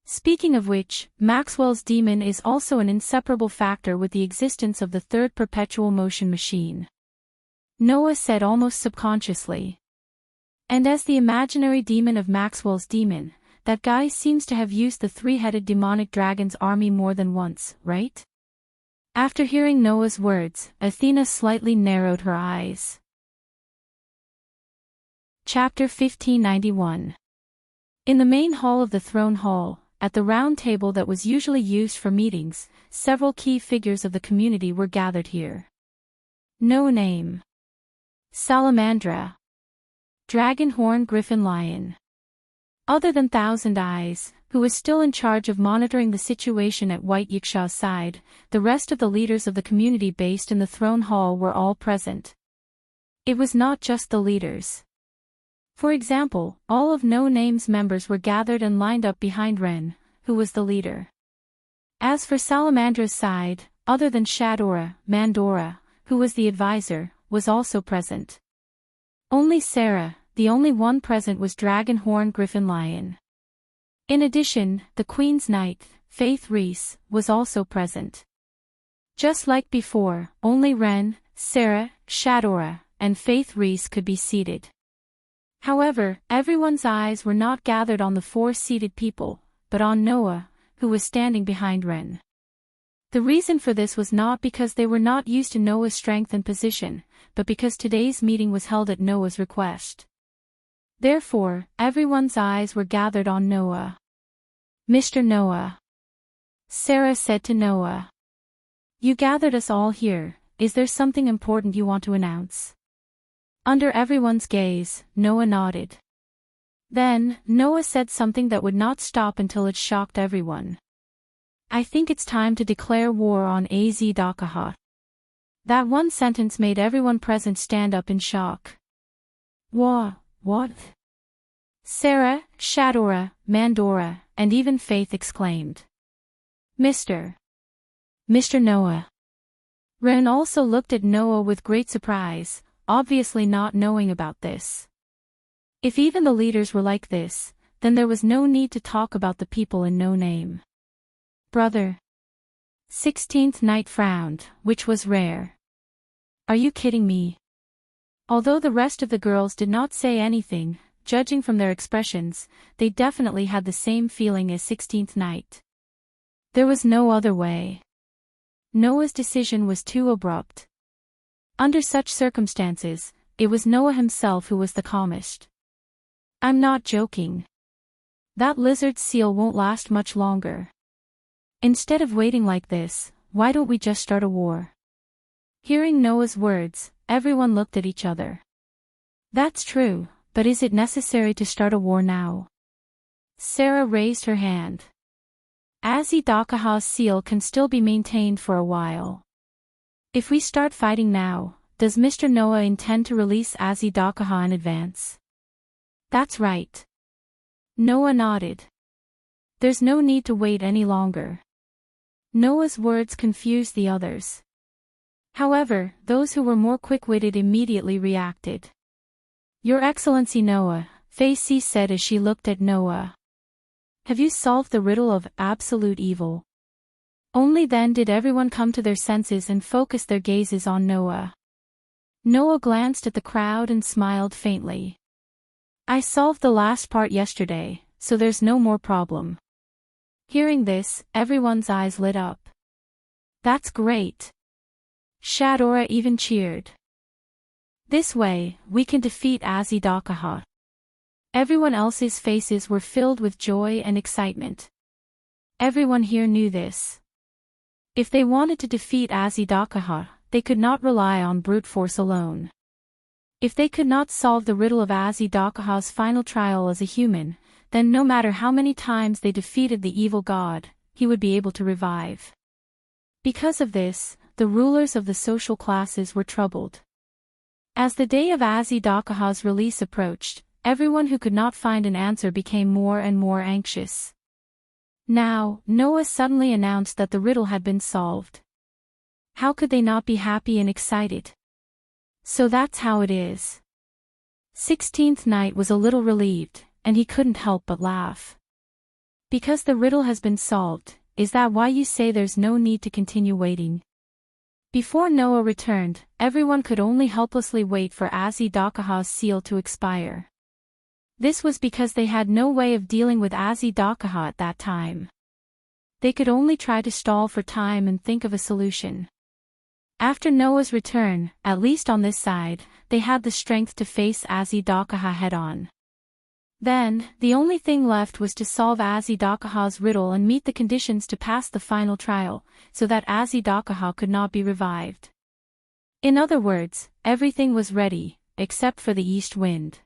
Speaking of which, Maxwell's demon is also an inseparable factor with the existence of the third perpetual motion machine. Noah said almost subconsciously. And as the imaginary demon of Maxwell's demon, that guy seems to have used the three-headed demonic dragon's army more than once, right? After hearing Noah's words, Athena slightly narrowed her eyes. Chapter 1591. In the main hall of the throne hall, at the round table that was usually used for meetings, several key figures of the community were gathered here. No name. Salamandra. Dragonhorn Griffin Lion. Other than Thousand Eyes, who was still in charge of monitoring the situation at White Yiksha's side, the rest of the leaders of the community based in the throne hall were all present. It was not just the leaders. For example, all of No Name's members were gathered and lined up behind Ren, who was the leader. As for Salamandra's side, other than Shadora, Mandora, who was the advisor, was also present. Only Sarah, the only one present, was Dragonhorn Griffin Lion. In addition, the Queen's Knight, Faith Reese, was also present. Just like before, only Ren, Sarah, Shadora, and Faith Reese could be seated. However, everyone's eyes were not gathered on the four seated people, but on Noah, who was standing behind Ren. The reason for this was not because they were not used to Noah's strength and position, but because today's meeting was held at Noah's request. Therefore, everyone's eyes were gathered on Noah. Mr. Noah. Sarah said to Noah. You gathered us all here, is there something important you want to announce? Under everyone's gaze, Noah nodded. Then, Noah said something that would not stop until it shocked everyone. I think it's time to declare war on Az. That one sentence made everyone present stand up in shock. What? Sarah, Shadora, Mandora, and even Faith exclaimed. Mr. Noah. Ren also looked at Noah with great surprise, obviously not knowing about this. If even the leaders were like this, then there was no need to talk about the people in no name. Brother. 16th Night frowned, which was rare. Are you kidding me? Although the rest of the girls did not say anything, judging from their expressions, they definitely had the same feeling as 16th Night. There was no other way. Noah's decision was too abrupt. Under such circumstances, it was Noah himself who was the calmest. I'm not joking. That lizard seal won't last much longer. Instead of waiting like this, why don't we just start a war? Hearing Noah's words, everyone looked at each other. That's true, but is it necessary to start a war now? Sarah raised her hand. Az seal can still be maintained for a while. If we start fighting now, does Mr. Noah intend to release Az in advance? That's right. Noah nodded. There's no need to wait any longer. Noah's words confused the others. However, those who were more quick-witted immediately reacted. Your Excellency Noah, Faith said as she looked at Noah. Have you solved the riddle of absolute evil? Only then did everyone come to their senses and focus their gazes on Noah. Noah glanced at the crowd and smiled faintly. I solved the last part yesterday, so there's no more problem. Hearing this, everyone's eyes lit up. That's great. Shadora even cheered. This way, we can defeat Az. Everyone else's faces were filled with joy and excitement. Everyone here knew this. If they wanted to defeat Az, they could not rely on brute force alone. If they could not solve the riddle of Az final trial as a human, then no matter how many times they defeated the evil god, he would be able to revive. Because of this, the rulers of the social classes were troubled. As the day of Az release approached, everyone who could not find an answer became more and more anxious. Now, Noah suddenly announced that the riddle had been solved. How could they not be happy and excited? So that's how it is. 16th Night was a little relieved, and he couldn't help but laugh. Because the riddle has been solved, is that why you say there's no need to continue waiting? Before Noah returned, everyone could only helplessly wait for Az seal to expire. This was because they had no way of dealing with Az at that time. They could only try to stall for time and think of a solution. After Noah's return, at least on this side, they had the strength to face Az head-on. Then, the only thing left was to solve Az riddle and meet the conditions to pass the final trial, so that Az could not be revived. In other words, everything was ready, except for the east wind.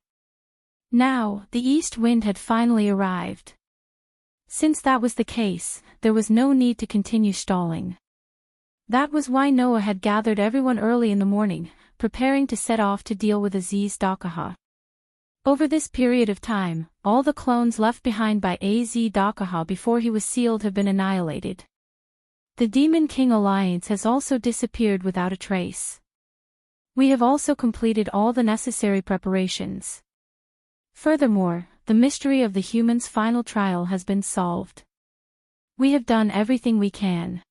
Now, the east wind had finally arrived. Since that was the case, there was no need to continue stalling. That was why Noah had gathered everyone early in the morning, preparing to set off to deal with Az. Over this period of time, all the clones left behind by Az before he was sealed have been annihilated. The Demon King Alliance has also disappeared without a trace. We have also completed all the necessary preparations. Furthermore, the mystery of the human's final trial has been solved. We have done everything we can.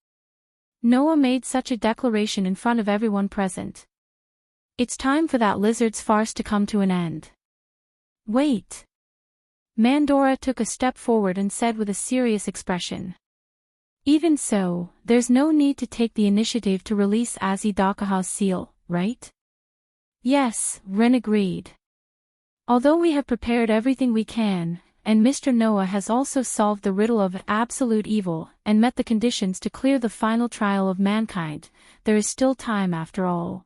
Noah made such a declaration in front of everyone present. It's time for that lizard's farce to come to an end. Wait. Mandora took a step forward and said with a serious expression. Even so, there's no need to take the initiative to release Az seal, right? Yes, Ren agreed. Although we have prepared everything we can, and Mr. Noah has also solved the riddle of absolute evil and met the conditions to clear the final trial of mankind, there is still time after all.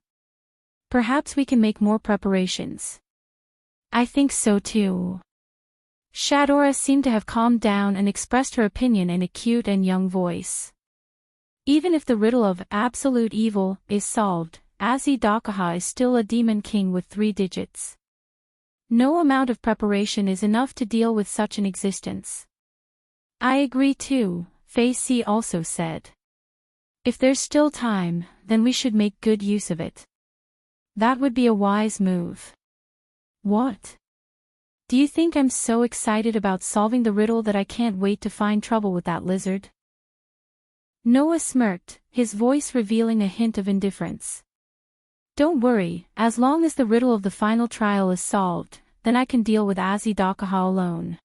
Perhaps we can make more preparations. I think so too. Shadora seemed to have calmed down and expressed her opinion in a cute and young voice. Even if the riddle of absolute evil is solved, Azidakaha is still a demon king with 3 digits. No amount of preparation is enough to deal with such an existence. I agree too, Fei Si also said. If there's still time, then we should make good use of it. That would be a wise move. What? Do you think I'm so excited about solving the riddle that I can't wait to find trouble with that lizard? Noah smirked, his voice revealing a hint of indifference. Don't worry, as long as the riddle of the final trial is solved, then I can deal with Azidakaha alone.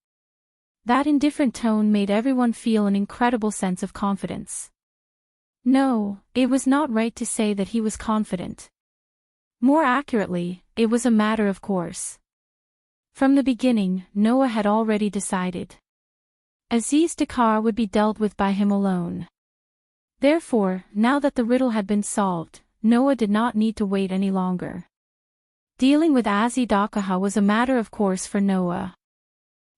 That indifferent tone made everyone feel an incredible sense of confidence. No, it was not right to say that he was confident. More accurately, it was a matter of course. From the beginning, Noah had already decided. Aziz Dakar would be dealt with by him alone. Therefore, now that the riddle had been solved, Noah did not need to wait any longer. Dealing with Azidakaha was a matter of course for Noah.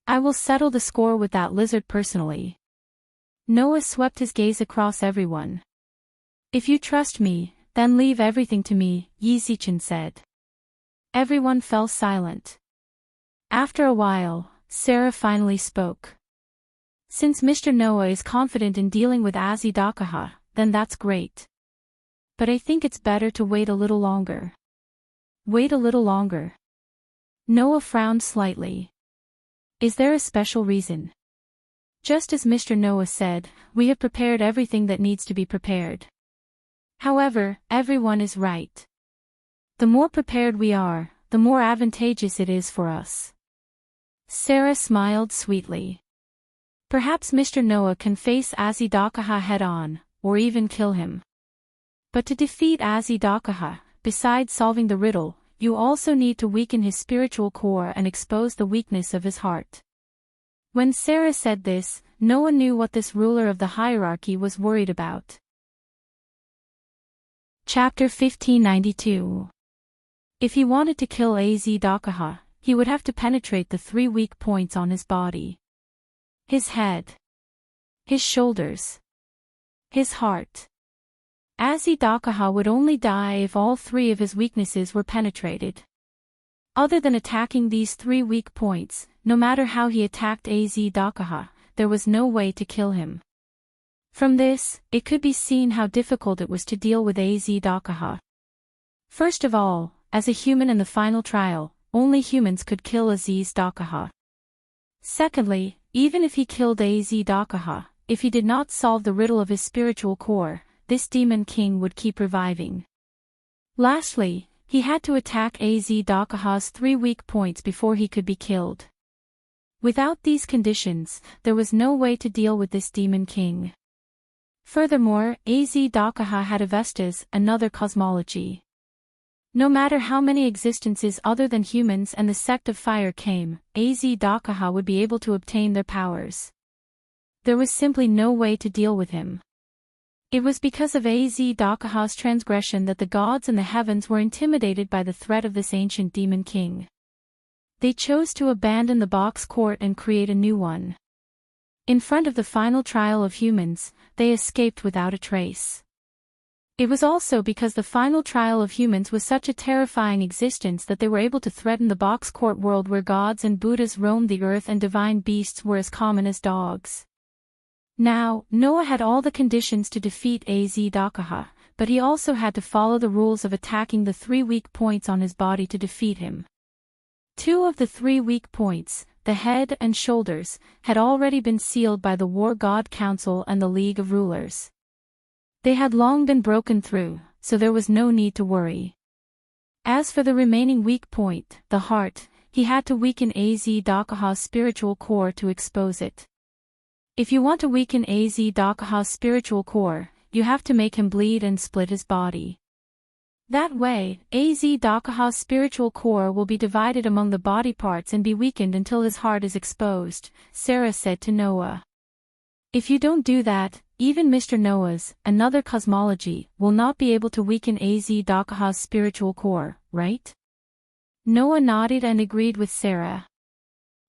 I will settle the score with that lizard personally. Noah swept his gaze across everyone. If you trust me, then leave everything to me, Yi Zichen said. Everyone fell silent. After a while, Sarah finally spoke. Since Mr. Noah is confident in dealing with Azidakaha, then that's great. But I think it's better to wait a little longer. Wait a little longer. Noah frowned slightly. Is there a special reason? Just as Mr. Noah said, we have prepared everything that needs to be prepared. However, everyone is right. The more prepared we are, the more advantageous it is for us. Sarah smiled sweetly. Perhaps Mr. Noah can face Azidakaha head-on, or even kill him. But to defeat Azidakaha, besides solving the riddle, you also need to weaken his spiritual core and expose the weakness of his heart. When Sarah said this, Noah knew what this ruler of the hierarchy was worried about. Chapter 1592. If he wanted to kill Azidakaha, he would have to penetrate the 3 weak points on his body. His head. His shoulders. His heart. Azidakaha would only die if all 3 of his weaknesses were penetrated. Other than attacking these 3 weak points, no matter how he attacked Azidakaha, there was no way to kill him. From this, it could be seen how difficult it was to deal with Azidakaha. First of all, as a human in the final trial, only humans could kill Azidakaha. Secondly, even if he killed Azidakaha, if he did not solve the riddle of his spiritual core, this demon king would keep reviving. Lastly, he had to attack Azidakaha's 3 weak points before he could be killed. Without these conditions, there was no way to deal with this demon king. Furthermore, Azidakaha had Avestas, another cosmology. No matter how many existences other than humans and the sect of fire came, Azidakaha would be able to obtain their powers. There was simply no way to deal with him. It was because of Azidakaha's transgression that the gods in the heavens were intimidated by the threat of this ancient demon king. They chose to abandon the box court and create a new one. In front of the final trial of humans, they escaped without a trace. It was also because the final trial of humans was such a terrifying existence that they were able to threaten the box court world where gods and Buddhas roamed the earth and divine beasts were as common as dogs. Now, Noah had all the conditions to defeat Azidakaha, but he also had to follow the rules of attacking the 3 weak points on his body to defeat him. 2 of the 3 weak points, the head and shoulders, had already been sealed by the War God Council and the League of Rulers. They had long been broken through, so there was no need to worry. As for the remaining weak point, the heart, he had to weaken Azidakaha's spiritual core to expose it. If you want to weaken Azidakaha's spiritual core, you have to make him bleed and split his body. That way, Azidakaha's spiritual core will be divided among the body parts and be weakened until his heart is exposed, Sarah said to Noah. If you don't do that, even Mr. Noah's, another cosmology, will not be able to weaken Azidakaha's spiritual core, right? Noah nodded and agreed with Sarah.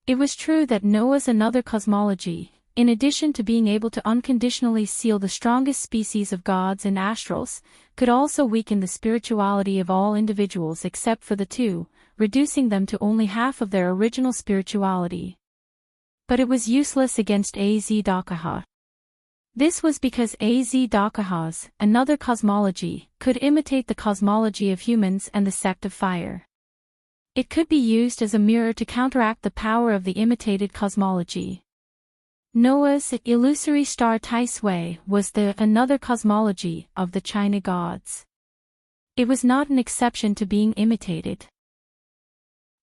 It was true that Noah's another cosmology, in addition to being able to unconditionally seal the strongest species of gods and astrals, could also weaken the spirituality of all individuals except for the two, reducing them to only half of their original spirituality. But it was useless against Az-Dakaha. This was because Az-Dakaha's, another cosmology, could imitate the cosmology of humans and the sect of fire. It could be used as a mirror to counteract the power of the imitated cosmology. Noah's illusory star Tai-Sui was the another cosmology of the China gods. It was not an exception to being imitated.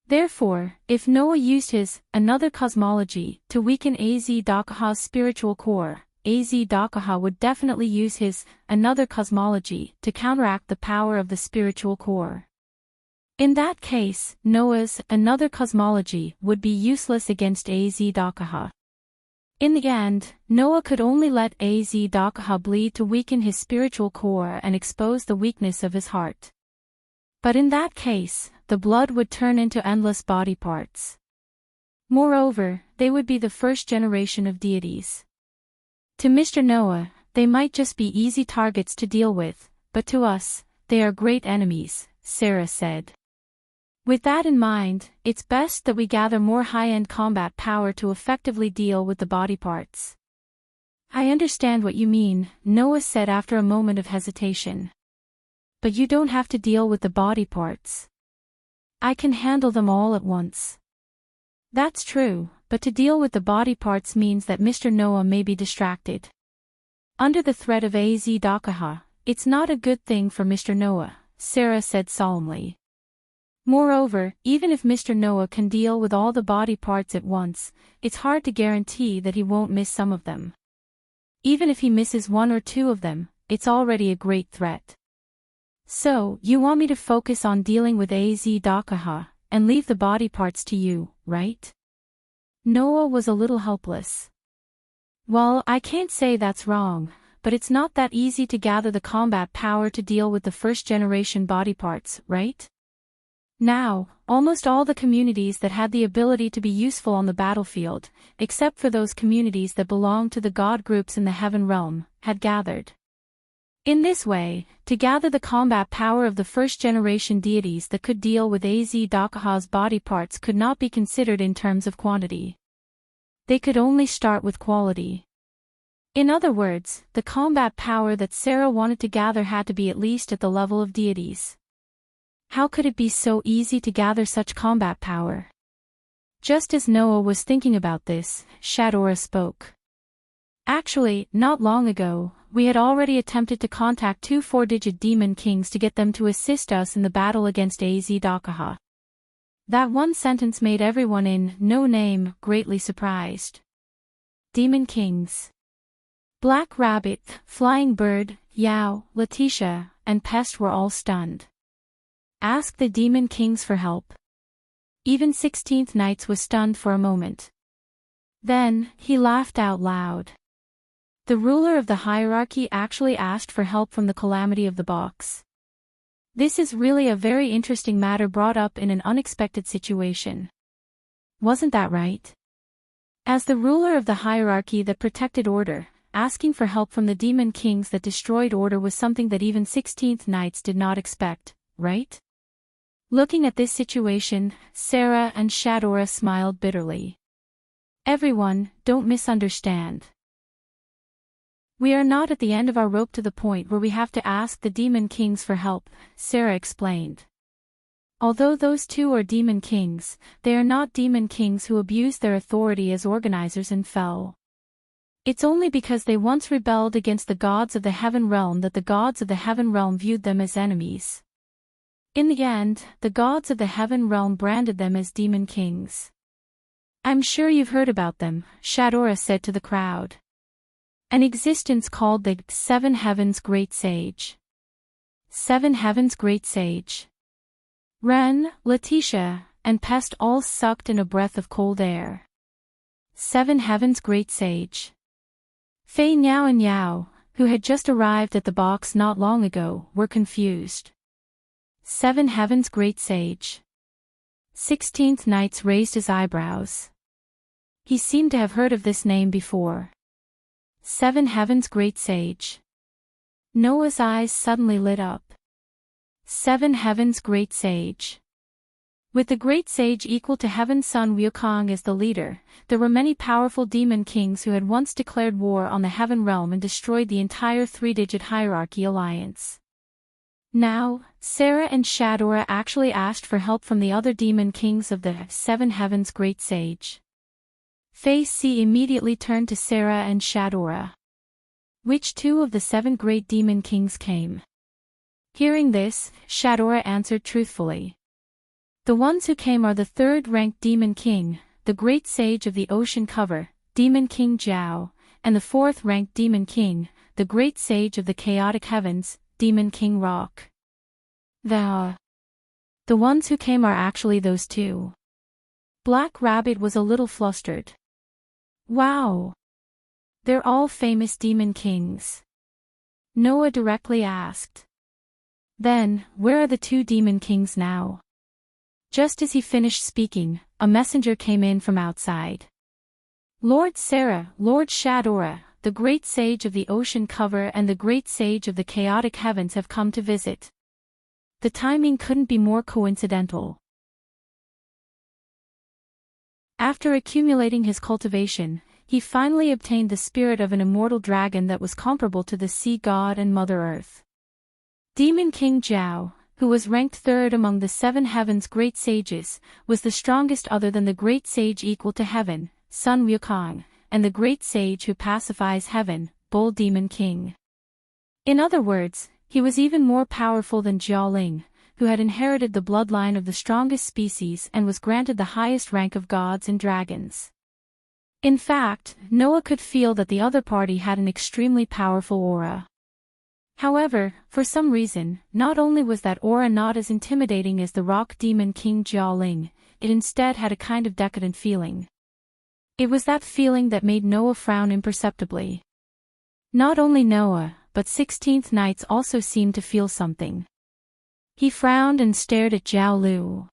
Therefore, if Noah used his another cosmology to weaken Az-Dakaha's spiritual core, Az-Dakaha would definitely use his another cosmology to counteract the power of the spiritual core. In that case, Noah's another cosmology would be useless against Az-Dakaha. In the end, Noah could only let Az-Dakaha bleed to weaken his spiritual core and expose the weakness of his heart. But in that case, the blood would turn into endless body parts. Moreover, they would be the first generation of deities. To Mr. Noah, they might just be easy targets to deal with, but to us, they are great enemies, Sarah said. With that in mind, it's best that we gather more high-end combat power to effectively deal with the body parts. I understand what you mean, Noah said after a moment of hesitation. But you don't have to deal with the body parts. I can handle them all at once. That's true, but to deal with the body parts means that Mr. Noah may be distracted. Under the threat of Az-Dakaha, it's not a good thing for Mr. Noah, Sarah said solemnly. Moreover, even if Mr. Noah can deal with all the body parts at once, it's hard to guarantee that he won't miss some of them. Even if he misses one or two of them, it's already a great threat. So, you want me to focus on dealing with Az-Dakaha, and leave the body parts to you, right? Noah was a little helpless. Well, I can't say that's wrong, but it's not that easy to gather the combat power to deal with the first-generation body parts, right? Now, almost all the communities that had the ability to be useful on the battlefield, except for those communities that belonged to the god groups in the heaven realm, had gathered. In this way, to gather the combat power of the first-generation deities that could deal with Az-Dakaha's body parts could not be considered in terms of quantity. They could only start with quality. In other words, the combat power that Sarah wanted to gather had to be at least at the level of deities. How could it be so easy to gather such combat power? Just as Noah was thinking about this, Shadora spoke. Actually, not long ago, we had already attempted to contact 2 4-digit demon kings to get them to assist us in the battle against Az-Dakaha. That one sentence made everyone in No Name greatly surprised. Demon kings. Black Rabbit, Flying Bird, Yao, Letitia, and Pest were all stunned. Ask the demon kings for help. Even 16th Knights was stunned for a moment. Then, he laughed out loud. The ruler of the hierarchy actually asked for help from the calamity of the box. This is really a very interesting matter brought up in an unexpected situation. Wasn't that right? As the ruler of the hierarchy that protected order, asking for help from the demon kings that destroyed order was something that even 16th Knights did not expect, right? Looking at this situation, Sarah and Shadora smiled bitterly. Everyone, don't misunderstand. We are not at the end of our rope to the point where we have to ask the demon kings for help, Sarah explained. Although those two are demon kings, they are not demon kings who abused their authority as organizers and fell. It's only because they once rebelled against the gods of the heaven realm that the gods of the heaven realm viewed them as enemies. In the end, the gods of the heaven realm branded them as demon kings. I'm sure you've heard about them, Shadora said to the crowd. An existence called the 7 Heavens Great Sage. 7 Heavens Great Sage. Ren, Letitia, and Pest all sucked in a breath of cold air. 7 Heavens Great Sage. Fei Niao and Yao, who had just arrived at the box not long ago, were confused. 7 Heavens Great Sage. 16th Knights raised his eyebrows. He seemed to have heard of this name before. 7 Heaven's Great Sage. Noah's eyes suddenly lit up. 7 Heaven's Great Sage. With the Great Sage equal to Heaven's Son Wukong as the leader, there were many powerful demon kings who had once declared war on the Heaven realm and destroyed the entire three-digit hierarchy alliance. Now, Sarah and Shadora actually asked for help from the other demon kings of the 7 Heaven's Great Sage. Face C immediately turned to Sarah and Shadora. Which two of the 7 great demon kings came? Hearing this, Shadora answered truthfully. The ones who came are the 3rd-ranked demon king, the great sage of the ocean cover, Demon King Zhao, and the 4th-ranked demon king, the great sage of the chaotic heavens, Demon King Rock. The ones who came are actually those two. Black Rabbit was a little flustered. Wow! They're all famous demon kings. Noah directly asked. Then, where are the 2 demon kings now? Just as he finished speaking, a messenger came in from outside. Lord Sarah, Lord Shadora, the great sage of the ocean cover and the great sage of the chaotic heavens have come to visit. The timing couldn't be more coincidental. After accumulating his cultivation, he finally obtained the spirit of an immortal dragon that was comparable to the sea god and Mother Earth. Demon King Zhao, who was ranked 3rd among the 7 Heaven's great sages, was the strongest other than the great sage equal to Heaven, Sun Wukong, and the great sage who pacifies Heaven, Bull Demon King. In other words, he was even more powerful than Jiaoling, who had inherited the bloodline of the strongest species and was granted the highest rank of gods and dragons. In fact, Noah could feel that the other party had an extremely powerful aura. However, for some reason, not only was that aura not as intimidating as the rock demon King Jiaoling, it instead had a kind of decadent feeling. It was that feeling that made Noah frown imperceptibly. Not only Noah, but 16th Knights also seemed to feel something. He frowned and stared at Zhao Lu.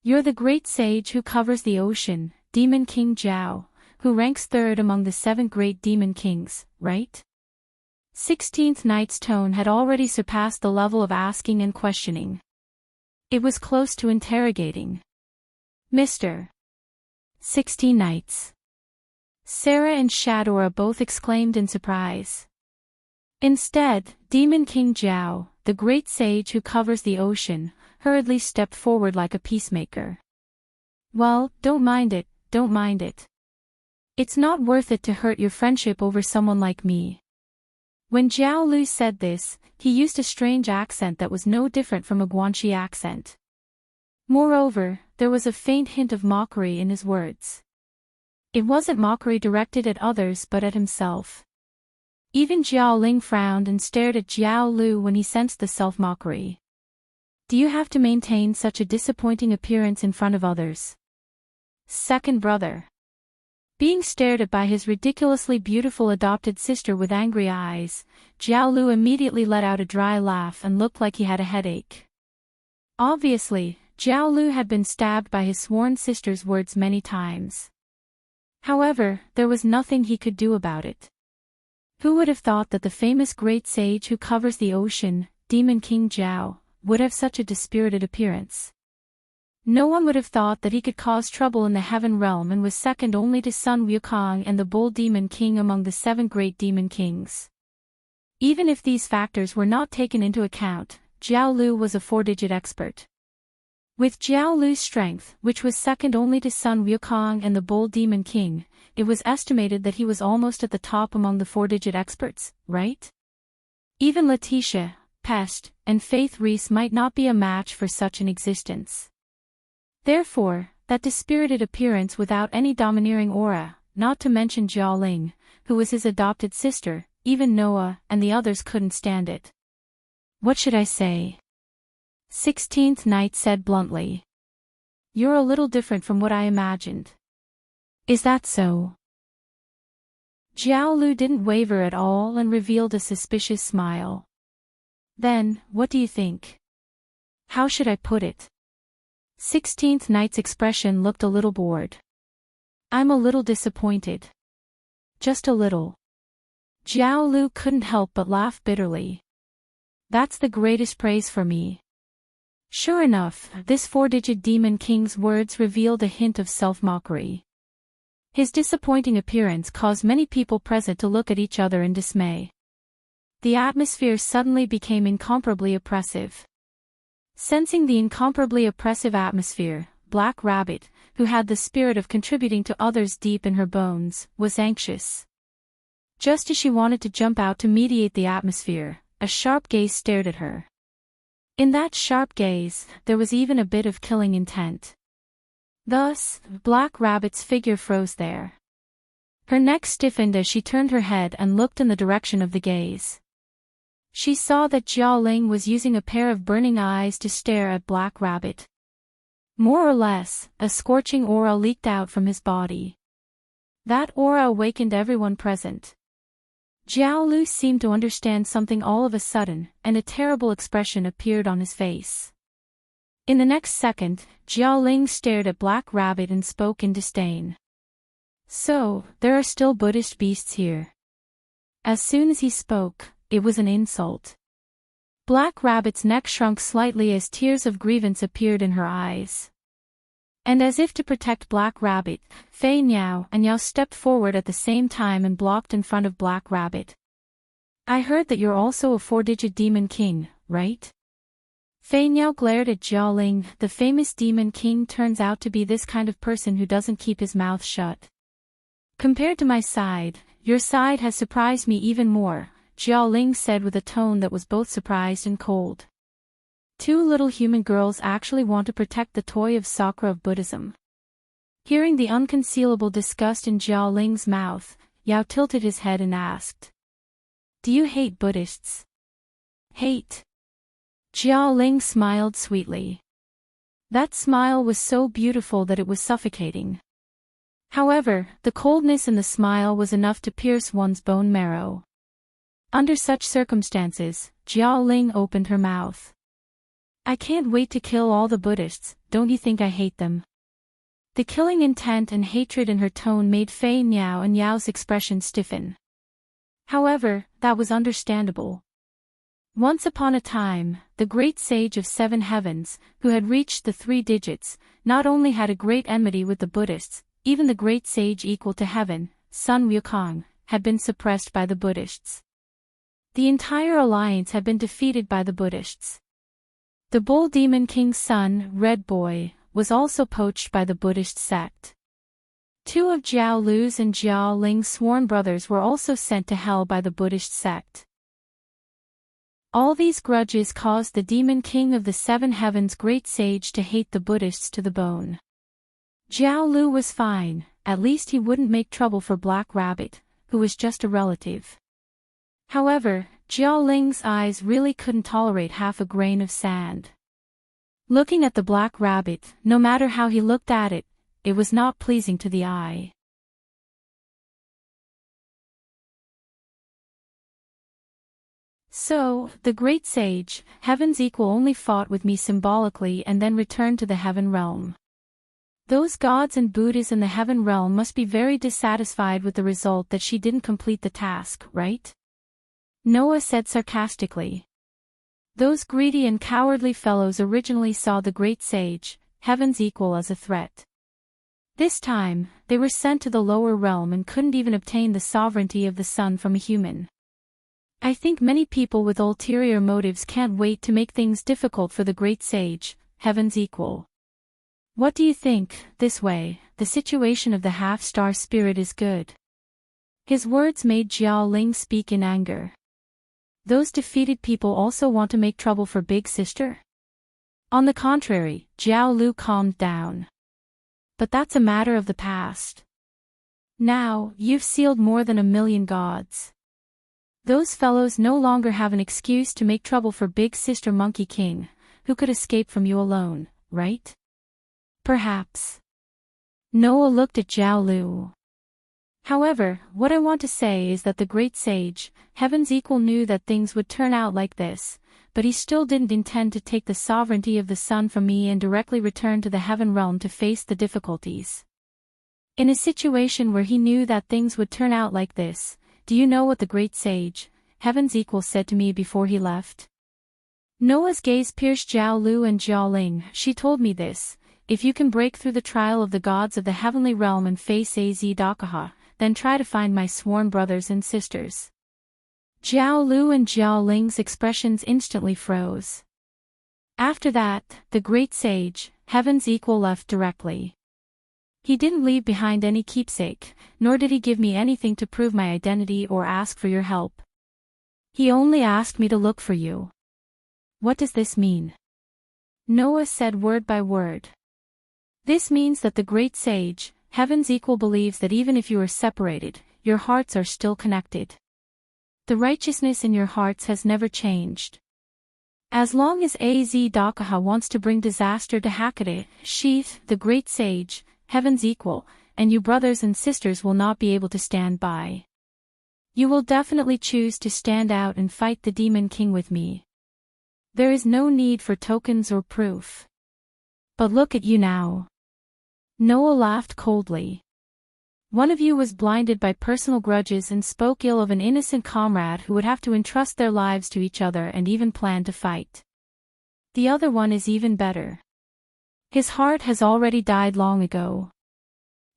You're the great sage who covers the ocean, Demon King Zhao, who ranks 3rd among the 7 great demon kings, right? 16th Knight's tone had already surpassed the level of asking and questioning. It was close to interrogating. Mr. 16 Knights. Sarah and Shadora both exclaimed in surprise. Instead, Demon King Zhao, the great sage who covers the ocean, hurriedly stepped forward like a peacemaker. Well, don't mind it, don't mind it. It's not worth it to hurt your friendship over someone like me. When Zhao Lu said this, he used a strange accent that was no different from a Guanxi accent. Moreover, there was a faint hint of mockery in his words. It wasn't mockery directed at others but at himself. Even Jiao Ling frowned and stared at Zhao Lu when he sensed the self-mockery. Do you have to maintain such a disappointing appearance in front of others? Second brother. Being stared at by his ridiculously beautiful adopted sister with angry eyes, Zhao Lu immediately let out a dry laugh and looked like he had a headache. Obviously, Zhao Lu had been stabbed by his sworn sister's words many times. However, there was nothing he could do about it. Who would have thought that the famous great sage who covers the ocean, Demon King Zhao, would have such a dispirited appearance? No one would have thought that he could cause trouble in the heaven realm and was second only to Sun Wukong and the Bull Demon King among the 7 great demon kings. Even if these factors were not taken into account, Zhao Lu was a 4-digit expert. With Zhao Lu's strength, which was second only to Sun Wukong and the Bull Demon King, it was estimated that he was almost at the top among the 4-digit experts, right? Even Letitia, Pest, and Faith Reese might not be a match for such an existence. Therefore, that dispirited appearance without any domineering aura, not to mention Jiaoling, who was his adopted sister, even Noah and the others couldn't stand it. What should I say? 16th Knight said bluntly. You're a little different from what I imagined. Is that so? Zhao Lu didn't waver at all and revealed a suspicious smile. Then, what do you think? How should I put it? 16th Knight's expression looked a little bored. I'm a little disappointed. Just a little. Jiao Lu couldn't help but laugh bitterly. That's the greatest praise for me. Sure enough, this four-digit demon king's words revealed a hint of self-mockery. His disappointing appearance caused many people present to look at each other in dismay. The atmosphere suddenly became incomparably oppressive. Sensing the incomparably oppressive atmosphere, Black Rabbit, who had the spirit of contributing to others deep in her bones, was anxious. Just as she wanted to jump out to mediate the atmosphere, a sharp gaze stared at her. In that sharp gaze, there was even a bit of killing intent. Thus, Black Rabbit's figure froze there. Her neck stiffened as she turned her head and looked in the direction of the gaze. She saw that Jiao Ling was using a pair of burning eyes to stare at Black Rabbit. More or less, a scorching aura leaked out from his body. That aura awakened everyone present. Jiao Lu seemed to understand something all of a sudden, and a terrible expression appeared on his face. In the next second, Jiao Ling stared at Black Rabbit and spoke in disdain. So, there are still Buddhist beasts here. As soon as he spoke, it was an insult. Black Rabbit's neck shrunk slightly as tears of grievance appeared in her eyes. And as if to protect Black Rabbit, Fei Niao and Yao stepped forward at the same time and blocked in front of Black Rabbit. I heard that you're also a four-digit demon king, right? Fei Niao glared at Jiao Ling. The famous demon king turns out to be this kind of person who doesn't keep his mouth shut. Compared to my side, your side has surprised me even more, Jiao Ling said with a tone that was both surprised and cold. Two little human girls actually want to protect the toy of Sakura of Buddhism. Hearing the unconcealable disgust in Jiao Ling's mouth, Yao tilted his head and asked. Do you hate Buddhists? Hate? Jiao Ling smiled sweetly. That smile was so beautiful that it was suffocating. However, the coldness in the smile was enough to pierce one's bone marrow. Under such circumstances, Jiao Ling opened her mouth. I can't wait to kill all the Buddhists, don't you think I hate them? The killing intent and hatred in her tone made Fei Niao and Yao's expression stiffen. However, that was understandable. Once upon a time, the great sage of 7 heavens, who had reached the 3 digits, not only had a great enmity with the Buddhists, even the great sage equal to heaven, Sun Wukong, had been suppressed by the Buddhists. The entire alliance had been defeated by the Buddhists. The Bull Demon King's son, Red Boy, was also poached by the Buddhist sect. 2 of Jiao Lu's and Jiao Ling's sworn brothers were also sent to hell by the Buddhist sect. All these grudges caused the Demon King of the 7 heavens great sage to hate the Buddhists to the bone. Jiao Lu was fine, at least he wouldn't make trouble for Black Rabbit, who was just a relative. However, Jiao Ling's eyes really couldn't tolerate half a grain of sand. Looking at the Black Rabbit, no matter how he looked at it, it was not pleasing to the eye. So, the great sage, Heaven's equal, only fought with me symbolically and then returned to the heaven realm. Those gods and Buddhas in the heaven realm must be very dissatisfied with the result that she didn't complete the task, right? Noah said sarcastically. Those greedy and cowardly fellows originally saw the great sage, Heaven's equal, as a threat. This time, they were sent to the lower realm and couldn't even obtain the sovereignty of the sun from a human. I think many people with ulterior motives can't wait to make things difficult for the great sage, Heaven's equal. What do you think? This way, the situation of the half-star spirit is good. His words made Jiao Ling speak in anger. Those defeated people also want to make trouble for Big Sister? On the contrary, Jiao Lu calmed down. But that's a matter of the past. Now, you've sealed more than 1,000,000 gods. Those fellows no longer have an excuse to make trouble for Big Sister Monkey King, who could escape from you alone, right? Perhaps. Noah looked at Jiao Lu. However, what I want to say is that the great sage, Heaven's equal, knew that things would turn out like this, but he still didn't intend to take the sovereignty of the sun from me and directly return to the heaven realm to face the difficulties. In a situation where he knew that things would turn out like this, do you know what the great sage, heaven's equal, said to me before he left? Noah's gaze pierced Zhao Lu and Zhao Ling. She told me this: if you can break through the trial of the gods of the heavenly realm and face Az Dakaha, then try to find my sworn brothers and sisters. Zhao Lu and Zhao Ling's expressions instantly froze. After that, the great sage, heaven's equal, left directly. He didn't leave behind any keepsake, nor did he give me anything to prove my identity or ask for your help. He only asked me to look for you. What does this mean? Noah said word by word. This means that the great sage, heaven's equal, believes that even if you are separated, your hearts are still connected. The righteousness in your hearts has never changed. As long as Az Dakaha wants to bring disaster to Hecate, Sheath, the great sage, heaven's equal, and you brothers and sisters will not be able to stand by. You will definitely choose to stand out and fight the Demon King with me. There is no need for tokens or proof. But look at you now. Noah laughed coldly. One of you was blinded by personal grudges and spoke ill of an innocent comrade who would have to entrust their lives to each other and even plan to fight. The other one is even better. His heart has already died long ago.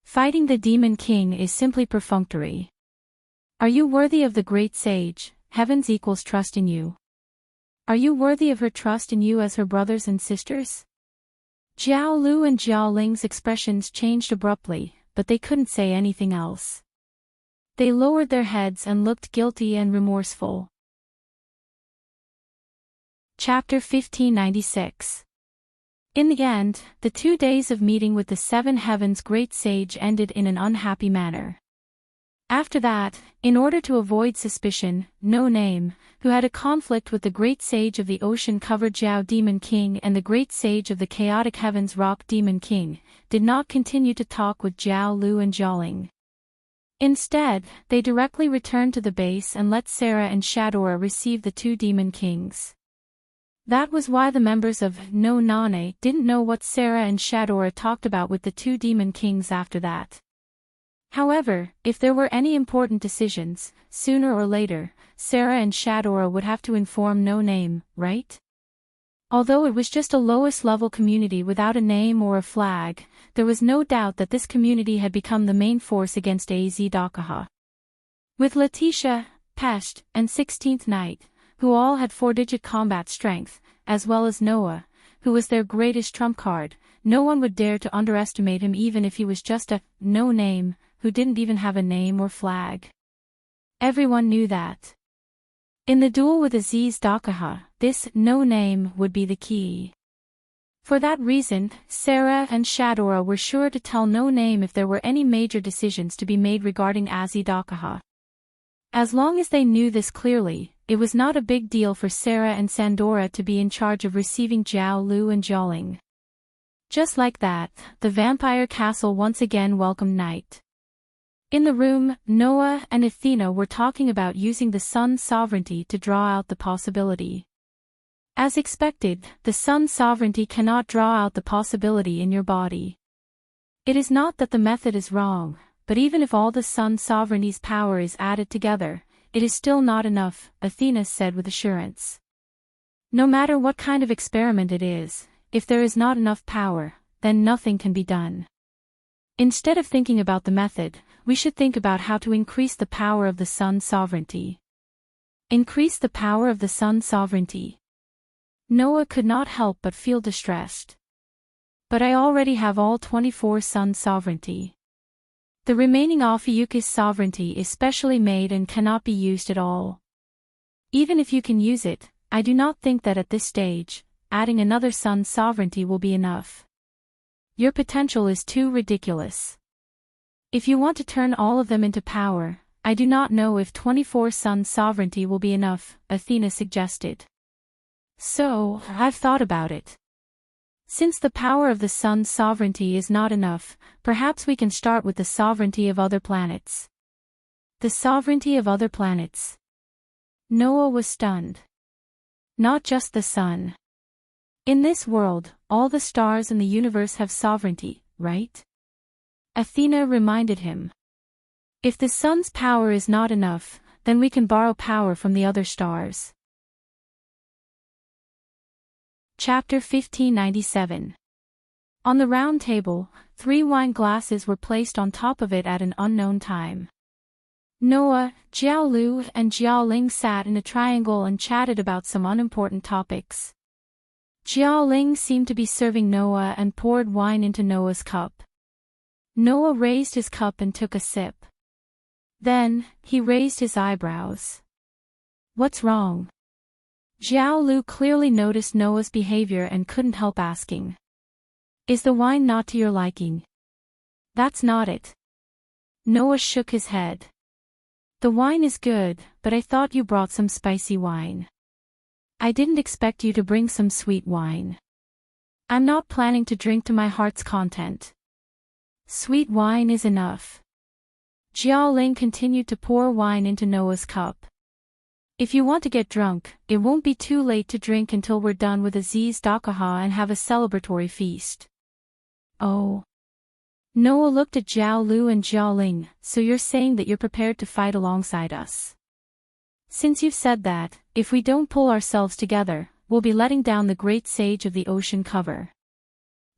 Fighting the Demon King is simply perfunctory. Are you worthy of the great sage, heaven's equal's trust in you? Are you worthy of her trust in you as her brothers and sisters? Zhao Lu and Zhao Ling's expressions changed abruptly, but they couldn't say anything else. They lowered their heads and looked guilty and remorseful. Chapter 1596. In the end, the 2 days of meeting with the seven heavens great sage ended in an unhappy manner. After that, in order to avoid suspicion, No Name, who had a conflict with the great sage of the ocean-covered Zhao Demon King and the great sage of the chaotic heavens Rock Demon King, did not continue to talk with Zhao Lu and Zhao Ling. Instead, they directly returned to the base and let Sarah and Shadora receive the two Demon Kings. That was why the members of No Nane didn't know what Sarah and Shadora talked about with the two Demon Kings after that. However, if there were any important decisions, sooner or later, Sarah and Shadora would have to inform No Name, right? Although it was just a lowest-level community without a name or a flag, there was no doubt that this community had become the main force against Az Dakaha. With Letitia, Pesht, and 16th Night, who all had 4-digit combat strength, as well as Noah, who was their greatest trump card, no one would dare to underestimate him even if he was just a No Name, who didn't even have a name or flag. Everyone knew that. In the duel with Aziz Dakaha, this No Name would be the key. For that reason, Sarah and Shadora were sure to tell No Name if there were any major decisions to be made regarding Azi Dakaha. As long as they knew this clearly, it was not a big deal for Sarah and Sandora to be in charge of receiving Zhao Lu and Zhao Ling. Just like that, the vampire castle once again welcomed night. In the room, Noah and Athena were talking about using the sun's sovereignty to draw out the possibility. As expected, the sun's sovereignty cannot draw out the possibility in your body. It is not that the method is wrong, but even if all the sun's sovereignty's power is added together, it is still not enough, Athena said with assurance. No matter what kind of experiment it is, if there is not enough power, then nothing can be done. Instead of thinking about the method, we should think about how to increase the power of the sun's sovereignty. Increase the power of the sun's sovereignty. Noah could not help but feel distressed. But I already have all 24 sun's sovereignty. The remaining Ophiuchus sovereignty is specially made and cannot be used at all. Even if you can use it, I do not think that at this stage, adding another sun's sovereignty will be enough. Your potential is too ridiculous. If you want to turn all of them into power, I do not know if 24 sun's sovereignty will be enough, Athena suggested. So, I've thought about it. Since the power of the sun's sovereignty is not enough, perhaps we can start with the sovereignty of other planets. The sovereignty of other planets. Noah was stunned. Not just the sun. In this world, all the stars in the universe have sovereignty, right? Athena reminded him. If the sun's power is not enough, then we can borrow power from the other stars. Chapter 1597. On the round table, 3 wine glasses were placed on top of it at an unknown time. Noah, Jiao Lu and Jiao Ling sat in a triangle and chatted about some unimportant topics. Jiao Ling seemed to be serving Noah and poured wine into Noah's cup. Noah raised his cup and took a sip. Then, he raised his eyebrows. What's wrong? Jiao Lu clearly noticed Noah's behavior and couldn't help asking. Is the wine not to your liking? That's not it. Noah shook his head. The wine is good, but I thought you brought some spicy wine. I didn't expect you to bring some sweet wine. I'm not planning to drink to my heart's content. Sweet wine is enough. Jiao Ling continued to pour wine into Noah's cup. If you want to get drunk, it won't be too late to drink until we're done with Aziz Dakaha and have a celebratory feast. Oh. Noah looked at Jiao Lu and Jiao Ling, so you're saying that you're prepared to fight alongside us. Since you've said that, if we don't pull ourselves together, we'll be letting down the great sage of the ocean cover.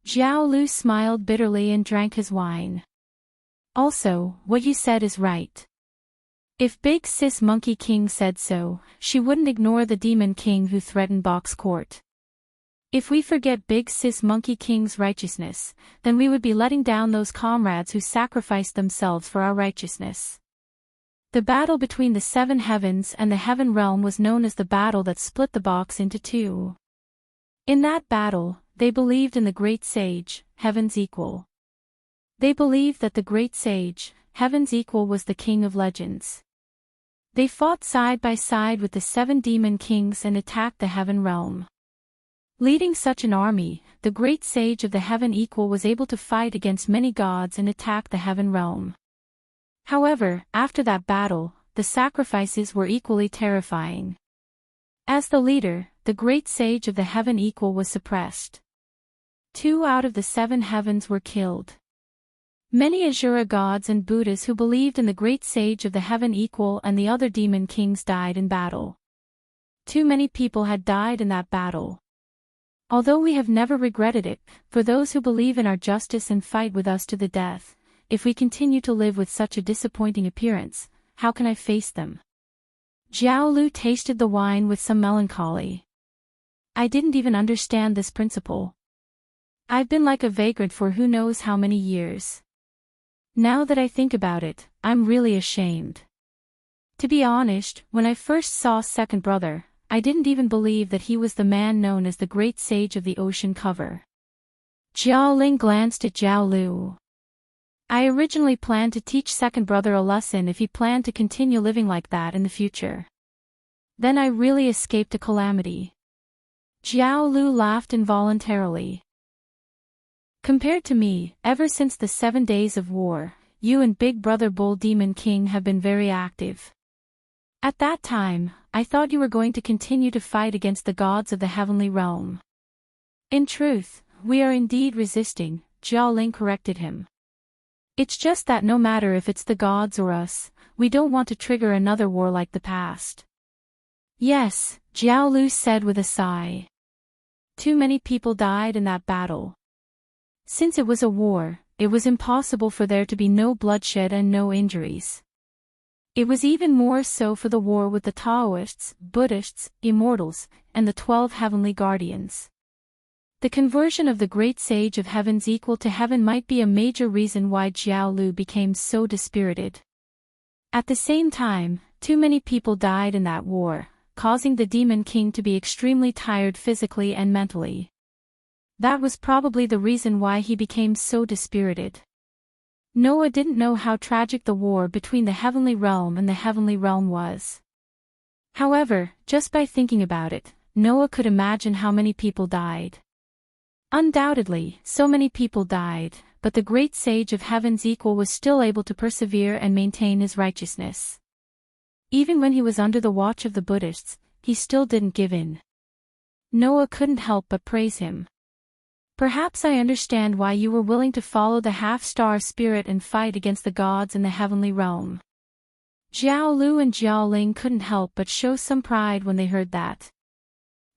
Jiao Lu smiled bitterly and drank his wine. Also, what you said is right. If Big Sis Monkey King said so, she wouldn't ignore the Demon King who threatened Box Court. If we forget Big Sis Monkey King's righteousness, then we would be letting down those comrades who sacrificed themselves for our righteousness. The battle between the 7 heavens and the heaven realm was known as the battle that split the box into 2. In that battle, they believed in the great sage, heaven's equal. They believed that the great sage, heaven's equal, was the king of legends. They fought side by side with the 7 demon kings and attacked the heaven realm. Leading such an army, the great sage of the heaven equal was able to fight against many gods and attack the heaven realm. However, after that battle, the sacrifices were equally terrifying. As the leader, the great sage of the heaven equal was suppressed. 2 out of the 7 heavens were killed. Many Asura gods and Buddhas who believed in the great sage of the heaven equal and the other demon kings died in battle. Too many people had died in that battle. Although we have never regretted it, for those who believe in our justice and fight with us to the death, if we continue to live with such a disappointing appearance, how can I face them? Jiao Lu tasted the wine with some melancholy. I didn't even understand this principle. I've been like a vagrant for who knows how many years. Now that I think about it, I'm really ashamed. To be honest, when I first saw Second Brother, I didn't even believe that he was the man known as the great sage of the ocean cover. Jiao Ling glanced at Jiao Lu. I originally planned to teach Second Brother a lesson if he planned to continue living like that in the future. Then I really escaped a calamity. Jiao Lu laughed involuntarily. Compared to me, ever since the 7 days of war, you and Big Brother Bull Demon King have been very active. At that time, I thought you were going to continue to fight against the gods of the heavenly realm. In truth, we are indeed resisting, Jiao Ling corrected him. It's just that no matter if it's the gods or us, we don't want to trigger another war like the past. Yes, Jiao Lu said with a sigh. Too many people died in that battle. Since it was a war, it was impossible for there to be no bloodshed and no injuries. It was even more so for the war with the Taoists, Buddhists, Immortals, and the 12 heavenly guardians. The conversion of the great sage of heaven's equal to heaven might be a major reason why Jiao Lu became so dispirited. At the same time, too many people died in that war, causing the Demon King to be extremely tired physically and mentally. That was probably the reason why he became so dispirited. Noah didn't know how tragic the war between the heavenly realm and the heavenly realm was. However, just by thinking about it, Noah could imagine how many people died. Undoubtedly, so many people died, but the great sage of heaven's equal was still able to persevere and maintain his righteousness. Even when he was under the watch of the Buddhists, he still didn't give in. Noah couldn't help but praise him. Perhaps I understand why you were willing to follow the half-star spirit and fight against the gods in the heavenly realm. Jiao Lu and Jiao Ling couldn't help but show some pride when they heard that.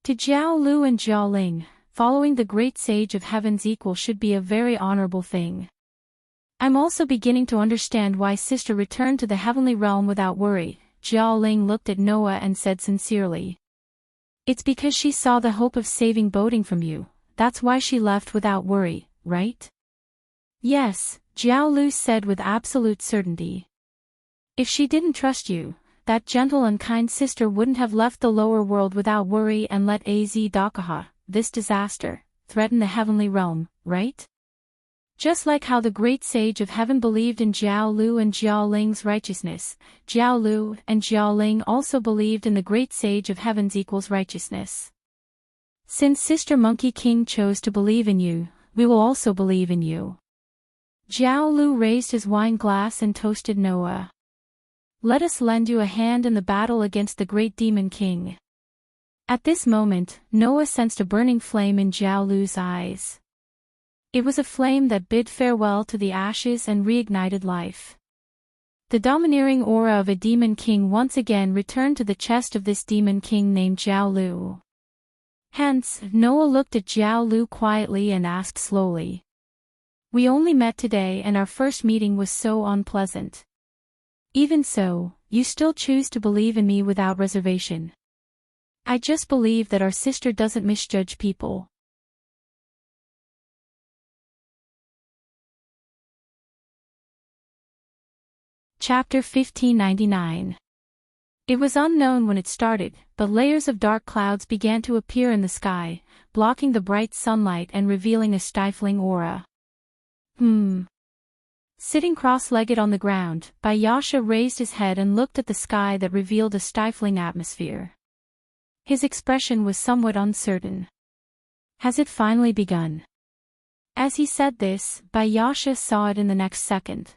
To Jiao Lu and Jiao Ling, following the great sage of heaven's equal should be a very honorable thing. I'm also beginning to understand why sister returned to the heavenly realm without worry. Jiao Ling looked at Noah and said sincerely. It's because she saw the hope of saving boating from you, that's why she left without worry, right? Yes, Jiao Lu said with absolute certainty. If she didn't trust you, that gentle and kind sister wouldn't have left the lower world without worry and let Dakaha, this disaster, threaten the heavenly realm, right? Just like how the great sage of heaven believed in Jiao Lu and Jiao Ling's righteousness, Jiao Lu and Jiao Ling also believed in the great sage of heaven's equals righteousness. Since Sister Monkey King chose to believe in you, we will also believe in you. Jiao Lu raised his wine glass and toasted Noah. Let us lend you a hand in the battle against the great demon king. At this moment, Noah sensed a burning flame in Jiao Lu's eyes. It was a flame that bid farewell to the ashes and reignited life. The domineering aura of a demon king once again returned to the chest of this demon king named Jiao Lu. Hence, Noah looked at Jiao Lu quietly and asked slowly. We only met today and our first meeting was so unpleasant. Even so, you still choose to believe in me without reservation. I just believe that our sister doesn't misjudge people. Chapter 1599. It was unknown when it started, but layers of dark clouds began to appear in the sky, blocking the bright sunlight and revealing a stifling aura. Sitting cross-legged on the ground, Bayasha raised his head and looked at the sky that revealed a stifling atmosphere. His expression was somewhat uncertain. Has it finally begun? As he said this, Bayasha saw it in the next second.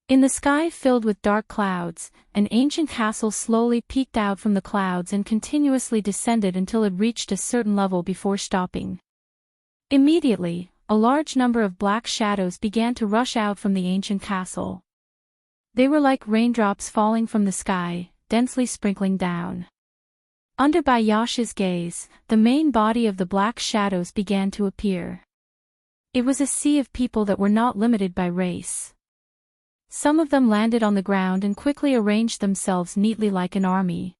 In the sky filled with dark clouds, an ancient castle slowly peeked out from the clouds and continuously descended until it reached a certain level before stopping. Immediately, a large number of black shadows began to rush out from the ancient castle. They were like raindrops falling from the sky, densely sprinkling down. Under Bayasha's gaze, the main body of the black shadows began to appear. It was a sea of people that were not limited by race. Some of them landed on the ground and quickly arranged themselves neatly like an army.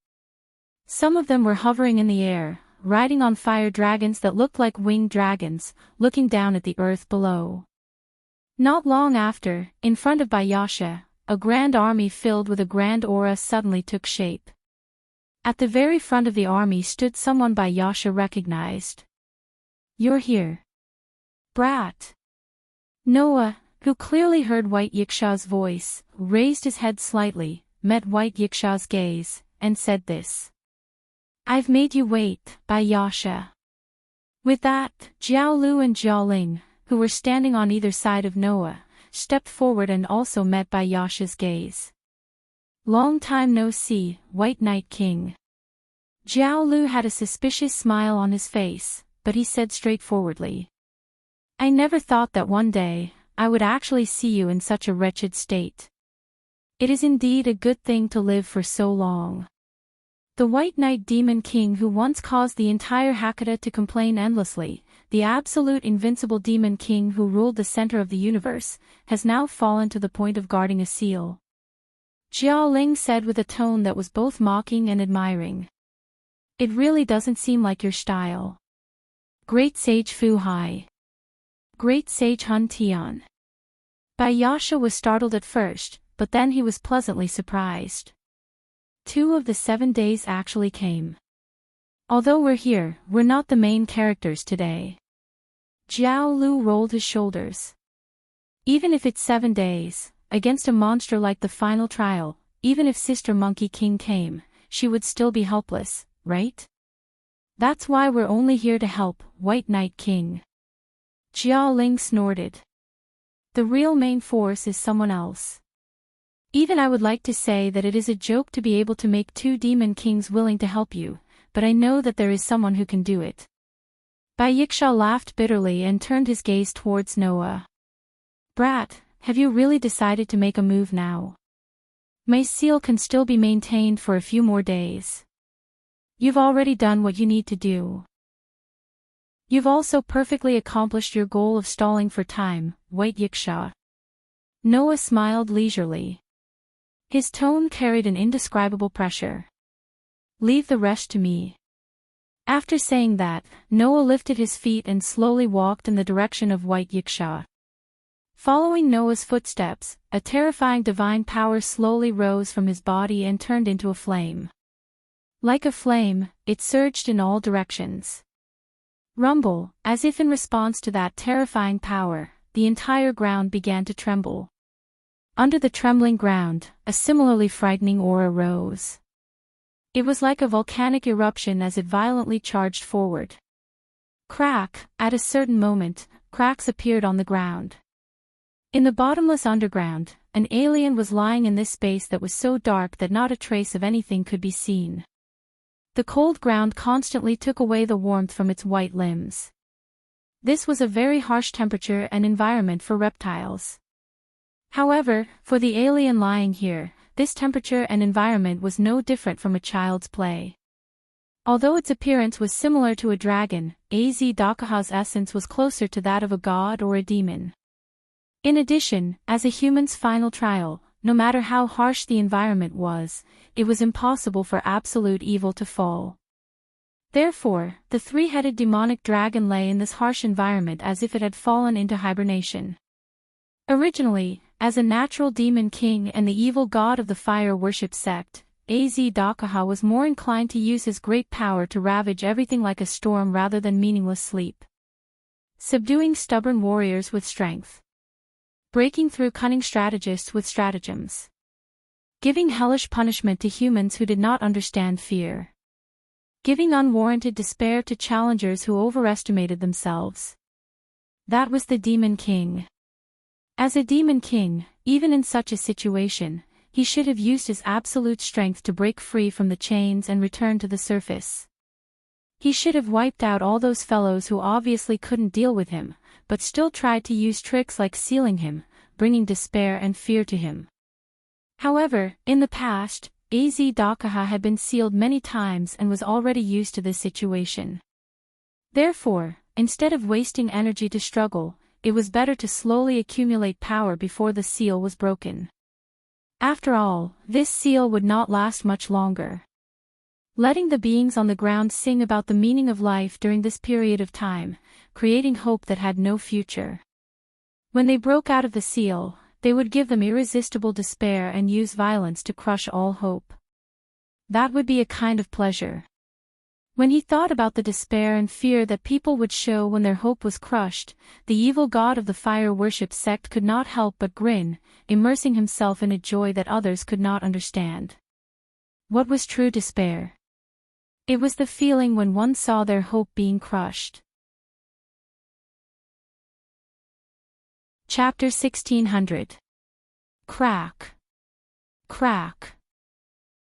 Some of them were hovering in the air, riding on fire dragons that looked like winged dragons, looking down at the earth below. Not long after, in front of Bayasha, a grand army filled with a grand aura suddenly took shape. At the very front of the army stood someone Bayasha recognized. You're here. Brat. Noah, who clearly heard White Yiksha's voice, raised his head slightly, met White Yiksha's gaze, and said this. I've made you wait, Bayasha. With that, Jiao Lu and Jiao Ling, who were standing on either side of Noah, stepped forward and also met Bayasha's gaze. Long time no see, White Knight King. Jiao Lu had a suspicious smile on his face, but he said straightforwardly. I never thought that one day, I would actually see you in such a wretched state. It is indeed a good thing to live for so long. The White Knight Demon King who once caused the entire Hakata to complain endlessly, the absolute invincible Demon King who ruled the center of the universe, has now fallen to the point of guarding a seal. Jiao Ling said with a tone that was both mocking and admiring. It really doesn't seem like your style. Great Sage Fu Hai. Great Sage Hun Tian. Bayasha was startled at first, but then he was pleasantly surprised. 2 of the 7 days actually came. Although we're here, we're not the main characters today. Jiao Lu rolled his shoulders. Even if it's 7 days, against a monster like the final trial, even if Sister Monkey King came, she would still be helpless, right? That's why we're only here to help, White Knight King. Jiao Ling snorted. The real main force is someone else. Even I would like to say that it is a joke to be able to make 2 demon kings willing to help you, but I know that there is someone who can do it. Yiksha laughed bitterly and turned his gaze towards Noah. Brat, have you really decided to make a move now? My seal can still be maintained for a few more days. You've already done what you need to do. You've also perfectly accomplished your goal of stalling for time, White Yiksha. Noah smiled leisurely. His tone carried an indescribable pressure. Leave the rest to me. After saying that, Noah lifted his feet and slowly walked in the direction of White Yiksha. Following Noah's footsteps, a terrifying divine power slowly rose from his body and turned into a flame. Like a flame, it surged in all directions. Rumble, as if in response to that terrifying power, the entire ground began to tremble. Under the trembling ground, a similarly frightening aura rose. It was like a volcanic eruption as it violently charged forward. Crack, at a certain moment, cracks appeared on the ground. In the bottomless underground, an alien was lying in this space that was so dark that not a trace of anything could be seen. The cold ground constantly took away the warmth from its white limbs. This was a very harsh temperature and environment for reptiles. However, for the alien lying here, this temperature and environment was no different from a child's play. Although its appearance was similar to a dragon, Dakaha's essence was closer to that of a god or a demon. In addition, as a human's final trial, no matter how harsh the environment was, it was impossible for absolute evil to fall. Therefore, the three-headed demonic dragon lay in this harsh environment as if it had fallen into hibernation. Originally, as a natural demon king and the evil god of the fire worship sect, Dakaha was more inclined to use his great power to ravage everything like a storm rather than meaningless sleep. Subduing stubborn warriors with strength. Breaking through cunning strategists with stratagems. Giving hellish punishment to humans who did not understand fear. Giving unwarranted despair to challengers who overestimated themselves. That was the Demon King. As a Demon King, even in such a situation, he should have used his absolute strength to break free from the chains and return to the surface. He should have wiped out all those fellows who obviously couldn't deal with him, but still tried to use tricks like sealing him, bringing despair and fear to him. However, in the past, Dakaha had been sealed many times and was already used to this situation. Therefore, instead of wasting energy to struggle, it was better to slowly accumulate power before the seal was broken. After all, this seal would not last much longer. Letting the beings on the ground sing about the meaning of life during this period of time, creating hope that had no future. When they broke out of the seal, they would give them irresistible despair and use violence to crush all hope. That would be a kind of pleasure. When he thought about the despair and fear that people would show when their hope was crushed, the evil god of the fire worship sect could not help but grin, immersing himself in a joy that others could not understand. What was true despair? It was the feeling when one saw their hope being crushed. Chapter 1600. Crack. Crack.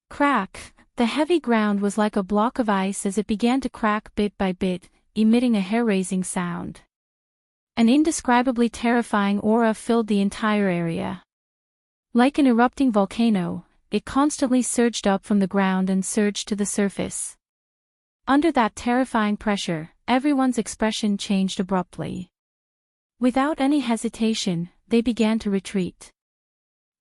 Crack. The heavy ground was like a block of ice as it began to crack bit by bit, emitting a hair-raising sound. An indescribably terrifying aura filled the entire area. Like an erupting volcano, it constantly surged up from the ground and surged to the surface. Under that terrifying pressure, everyone's expression changed abruptly. Without any hesitation, they began to retreat.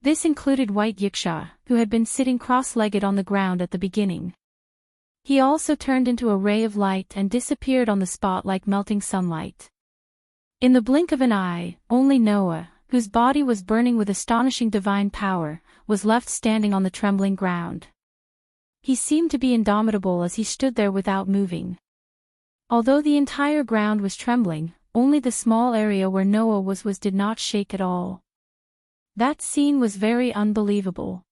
This included White Yiksha, who had been sitting cross-legged on the ground at the beginning. He also turned into a ray of light and disappeared on the spot like melting sunlight. In the blink of an eye, only Noah, whose body was burning with astonishing divine power, was left standing on the trembling ground. He seemed to be indomitable as he stood there without moving. Although the entire ground was trembling, only the small area where Noah was did not shake at all. That scene was very unbelievable.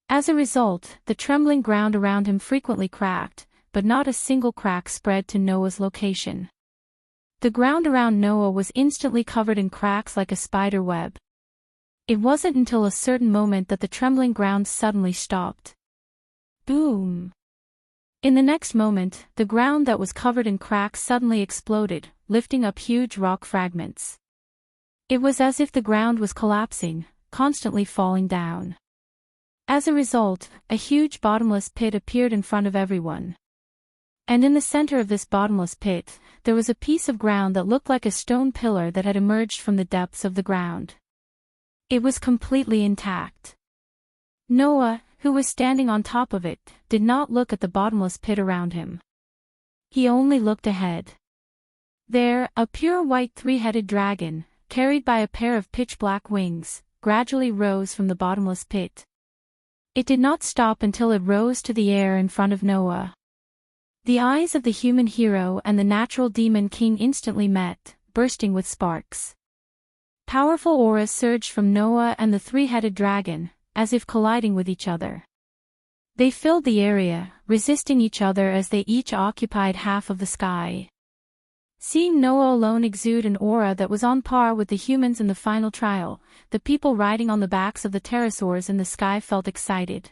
As a result, the trembling ground around him frequently cracked, but not a single crack spread to Noah's location. The ground around Noah was instantly covered in cracks like a spider web. It wasn't until a certain moment that the trembling ground suddenly stopped. Boom! In the next moment, the ground that was covered in cracks suddenly exploded, lifting up huge rock fragments. It was as if the ground was collapsing, constantly falling down. As a result, a huge bottomless pit appeared in front of everyone. And in the center of this bottomless pit, there was a piece of ground that looked like a stone pillar that had emerged from the depths of the ground. It was completely intact. Noah, who was standing on top of it, did not look at the bottomless pit around him. He only looked ahead. There, a pure white three-headed dragon, carried by a pair of pitch-black wings, gradually rose from the bottomless pit. It did not stop until it rose to the air in front of Noah. The eyes of the human hero and the natural demon king instantly met, bursting with sparks. Powerful auras surged from Noah and the three-headed dragon, as if colliding with each other. They filled the area, resisting each other as they each occupied half of the sky. Seeing Noah alone exude an aura that was on par with the humans in the final trial, the people riding on the backs of the pterosaurs in the sky felt excited.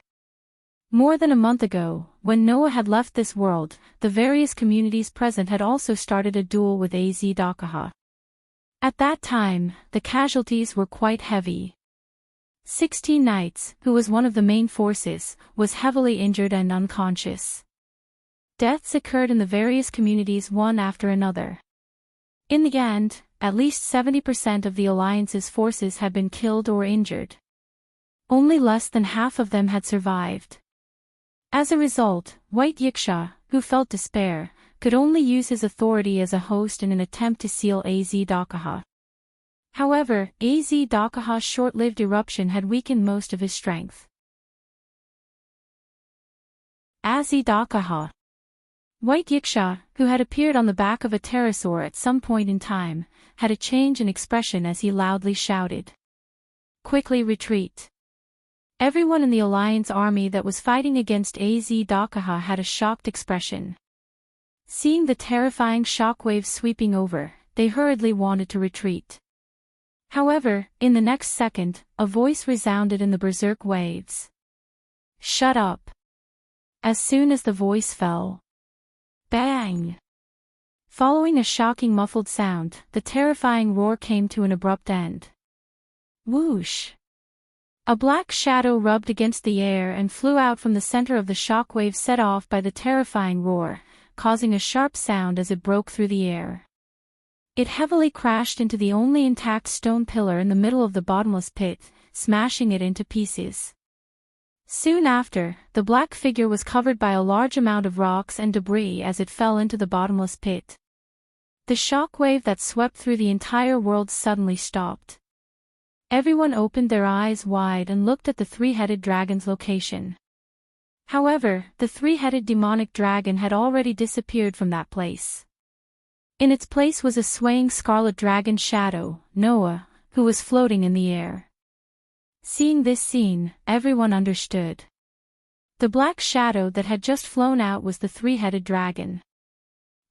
More than a month ago, when Noah had left this world, the various communities present had also started a duel with Az-Dakaha. At that time, the casualties were quite heavy. 16 Knights, who was one of the main forces, was heavily injured and unconscious. Deaths occurred in the various communities one after another. In the end, at least 70% of the Alliance's forces had been killed or injured. Only less than half of them had survived. As a result, White Yiksha, who felt despair, could only use his authority as a host in an attempt to seal Az-Dakaha. However, Az-Dakaha's short-lived eruption had weakened most of his strength. Az-Dakaha. White Yiksha, who had appeared on the back of a pterosaur at some point in time, had a change in expression as he loudly shouted. "Quickly retreat." Everyone in the Alliance army that was fighting against Az-Dakaha had a shocked expression. Seeing the terrifying shockwaves sweeping over, they hurriedly wanted to retreat. However, in the next second, a voice resounded in the berserk waves. "Shut up." As soon as the voice fell, bang! Following a shocking muffled sound, the terrifying roar came to an abrupt end. Whoosh! A black shadow rubbed against the air and flew out from the center of the shockwave set off by the terrifying roar, causing a sharp sound as it broke through the air. It heavily crashed into the only intact stone pillar in the middle of the bottomless pit, smashing it into pieces. Soon after, the black figure was covered by a large amount of rocks and debris as it fell into the bottomless pit. The shockwave that swept through the entire world suddenly stopped. Everyone opened their eyes wide and looked at the three-headed dragon's location. However, the three-headed demonic dragon had already disappeared from that place. In its place was a swaying scarlet dragon shadow, Noah, who was floating in the air. Seeing this scene, everyone understood. The black shadow that had just flown out was the three-headed dragon.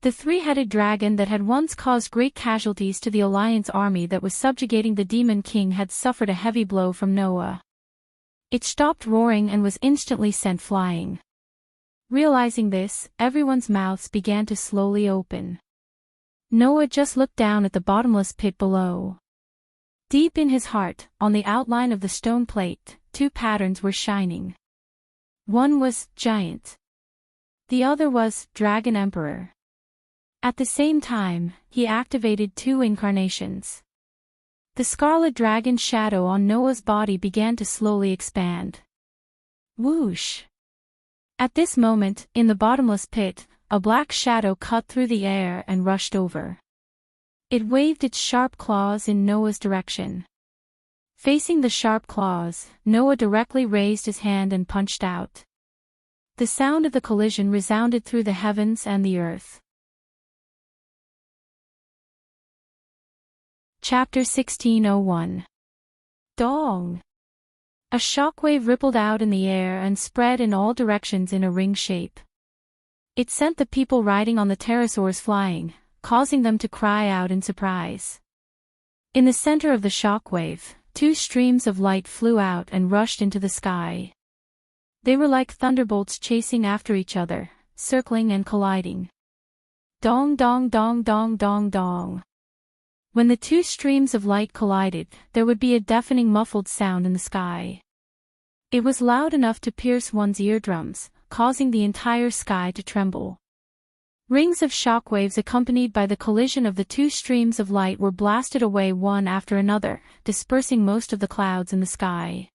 The three-headed dragon that had once caused great casualties to the Alliance army that was subjugating the Demon King had suffered a heavy blow from Noah. It stopped roaring and was instantly sent flying. Realizing this, everyone's mouths began to slowly open. Noah just looked down at the bottomless pit below. Deep in his heart, on the outline of the stone plate, two patterns were shining. One was Giant. The other was Dragon Emperor. At the same time, he activated two incarnations. The scarlet dragon shadow on Noah's body began to slowly expand. Whoosh! At this moment, in the bottomless pit, a black shadow cut through the air and rushed over. It waved its sharp claws in Noah's direction. Facing the sharp claws, Noah directly raised his hand and punched out. The sound of the collision resounded through the heavens and the earth. Chapter 1601. Dong! A shockwave rippled out in the air and spread in all directions in a ring shape. It sent the people riding on the pterosaurs flying, causing them to cry out in surprise. In the center of the shockwave, two streams of light flew out and rushed into the sky. They were like thunderbolts chasing after each other, circling and colliding. Dong dong dong dong dong dong. When the two streams of light collided, there would be a deafening muffled sound in the sky. It was loud enough to pierce one's eardrums, causing the entire sky to tremble. Rings of shockwaves accompanied by the collision of the two streams of light were blasted away one after another, dispersing most of the clouds in the sky.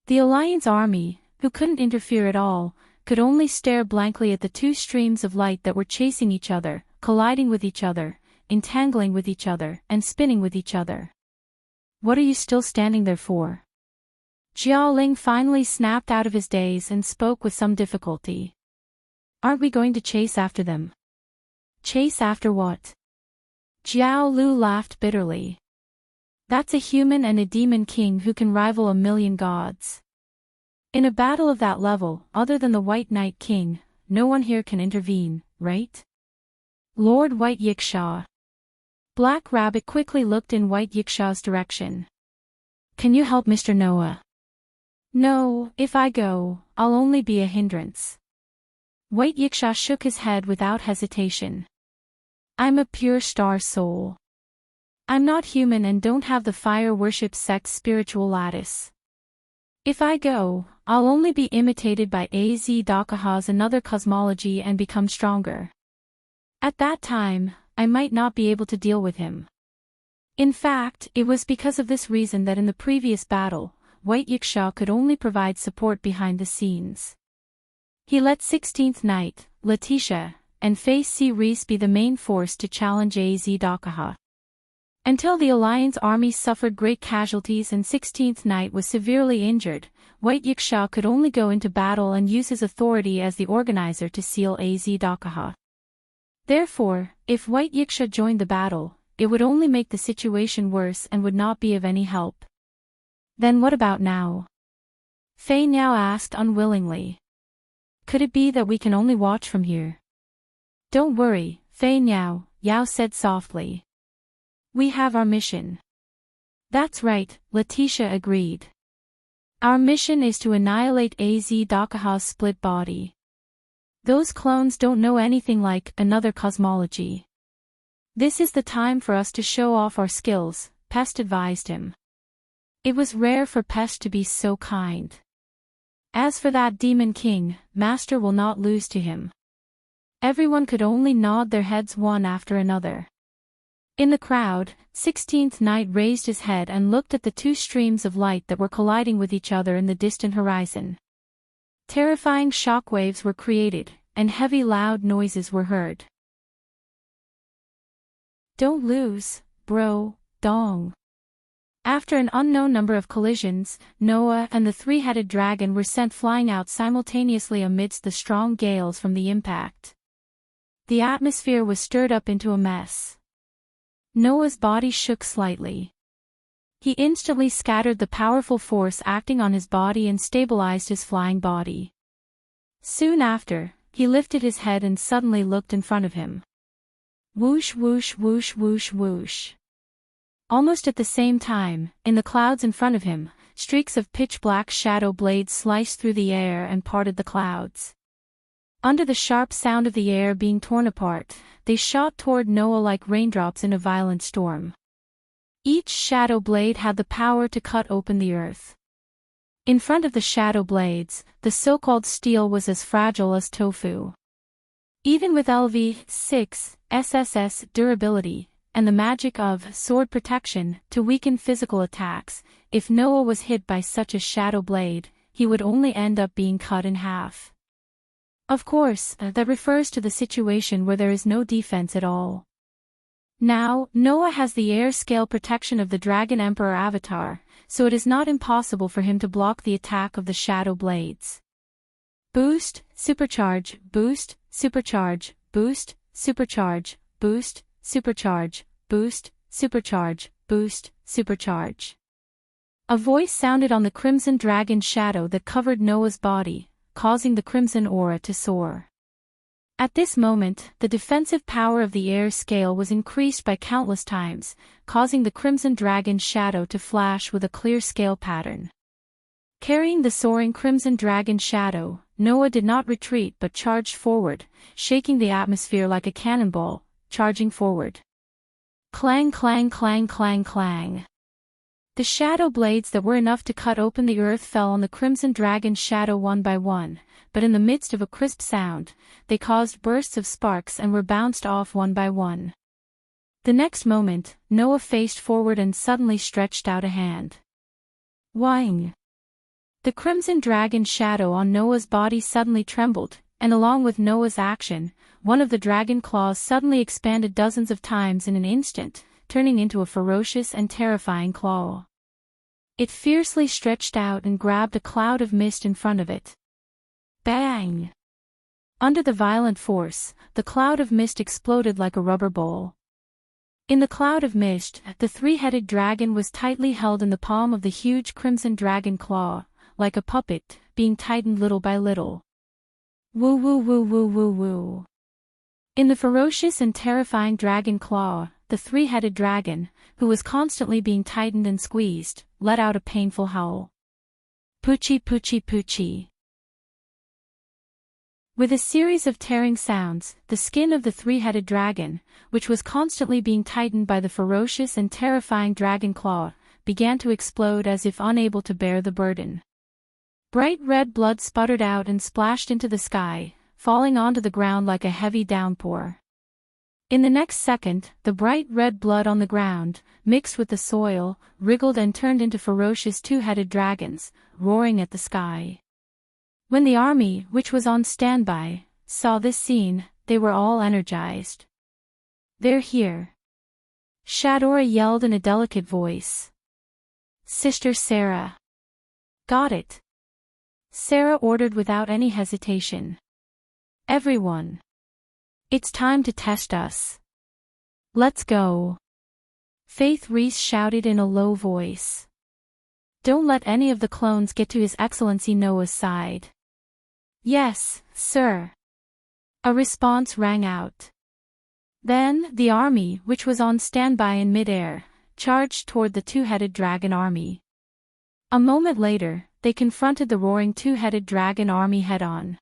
The Alliance army, who couldn't interfere at all, could only stare blankly at the two streams of light that were chasing each other, colliding with each other, entangling with each other, and spinning with each other. "What are you still standing there for?" Jiao Ling finally snapped out of his daze and spoke with some difficulty. "Aren't we going to chase after them?" "Chase after what?" Jiao Lu laughed bitterly. "That's a human and a demon king who can rival 1,000,000 gods. In a battle of that level, other than the White Knight King, no one here can intervene, right?" "Lord White Yiksha." Black Rabbit quickly looked in White Yiksha's direction. "Can you help Mr. Noah?" "No, if I go, I'll only be a hindrance." White Yiksha shook his head without hesitation. "I'm a pure star soul. I'm not human and don't have the fire worship sect's spiritual lattice. If I go, I'll only be imitated by Az Dakaha's another cosmology and become stronger. At that time, I might not be able to deal with him." In fact, it was because of this reason that in the previous battle, White Yiksha could only provide support behind the scenes. He let 16th Knight, Letitia, and Fei Si Reese be the main force to challenge Az Dakaha. Until the Alliance army suffered great casualties and 16th Knight was severely injured, White Yiksha could only go into battle and use his authority as the organizer to seal Az Dakaha. Therefore, if White Yiksha joined the battle, it would only make the situation worse and would not be of any help. "Then what about now?" Fei Niao asked unwillingly. "Could it be that we can only watch from here?" "Don't worry, Fei Niao," Yao said softly. "We have our mission." "That's right," Letitia agreed. "Our mission is to annihilate Az Dakaha's split body. Those clones don't know anything like another cosmology. This is the time for us to show off our skills," Pest advised him. It was rare for Pest to be so kind. "As for that demon king, Master will not lose to him." Everyone could only nod their heads one after another. In the crowd, 16th Knight raised his head and looked at the two streams of light that were colliding with each other in the distant horizon. Terrifying shockwaves were created, and heavy loud noises were heard. "Don't lose, bro, dong." After an unknown number of collisions, Noah and the three-headed dragon were sent flying out simultaneously amidst the strong gales from the impact. The atmosphere was stirred up into a mess. Noah's body shook slightly. He instantly scattered the powerful force acting on his body and stabilized his flying body. Soon after, he lifted his head and suddenly looked in front of him. Whoosh whoosh whoosh whoosh whoosh. Almost at the same time, in the clouds in front of him, streaks of pitch-black shadow blades sliced through the air and parted the clouds. Under the sharp sound of the air being torn apart, they shot toward Noah like raindrops in a violent storm. Each shadow blade had the power to cut open the earth. In front of the shadow blades, the so-called steel was as fragile as tofu. Even with LV6 SSS durability, and the magic of sword protection to weaken physical attacks, if Noah was hit by such a shadow blade, he would only end up being cut in half. Of course, that refers to the situation where there is no defense at all. Now, Noah has the air scale protection of the Dragon Emperor avatar, so it is not impossible for him to block the attack of the shadow blades. Boost, supercharge, boost, supercharge, boost, supercharge, boost, supercharge, boost, supercharge, boost, supercharge. A voice sounded on the crimson dragon shadow that covered Noah's body, causing the crimson aura to soar. At this moment, the defensive power of the air scale was increased by countless times, causing the crimson dragon shadow to flash with a clear scale pattern. Carrying the soaring crimson dragon shadow, Noah did not retreat but charged forward, shaking the atmosphere like a cannonball, charging forward. Clang, clang, clang, clang, clang. The shadow blades that were enough to cut open the earth fell on the crimson dragon's shadow one by one, but in the midst of a crisp sound, they caused bursts of sparks and were bounced off one by one. The next moment, Noah faced forward and suddenly stretched out a hand. Whing! The crimson dragon's shadow on Noah's body suddenly trembled, and along with Noah's action, one of the dragon claws suddenly expanded dozens of times in an instant, turning into a ferocious and terrifying claw. It fiercely stretched out and grabbed a cloud of mist in front of it. Bang! Under the violent force, the cloud of mist exploded like a rubber ball. In the cloud of mist, the three-headed dragon was tightly held in the palm of the huge crimson dragon claw, like a puppet, being tightened little by little. Woo woo woo woo woo woo. In the ferocious and terrifying dragon claw, the three-headed dragon, who was constantly being tightened and squeezed, let out a painful howl. Poochie poochie poochie. With a series of tearing sounds, the skin of the three-headed dragon, which was constantly being tightened by the ferocious and terrifying dragon claw, began to explode as if unable to bear the burden. Bright red blood sputtered out and splashed into the sky, falling onto the ground like a heavy downpour. In the next second, the bright red blood on the ground, mixed with the soil, wriggled and turned into ferocious two-headed dragons, roaring at the sky. When the army, which was on standby, saw this scene, they were all energized. "They're here!" Shadora yelled in a delicate voice. "Sister Sarah!" "Got it!" Sarah ordered without any hesitation. "Everyone! It's time to test us. Let's go!" Faith Reese shouted in a low voice. "Don't let any of the clones get to His Excellency Noah's side." "Yes, sir." A response rang out. Then, the army, which was on standby in mid-air, charged toward the two-headed dragon army. A moment later, they confronted the roaring two-headed dragon army head-on.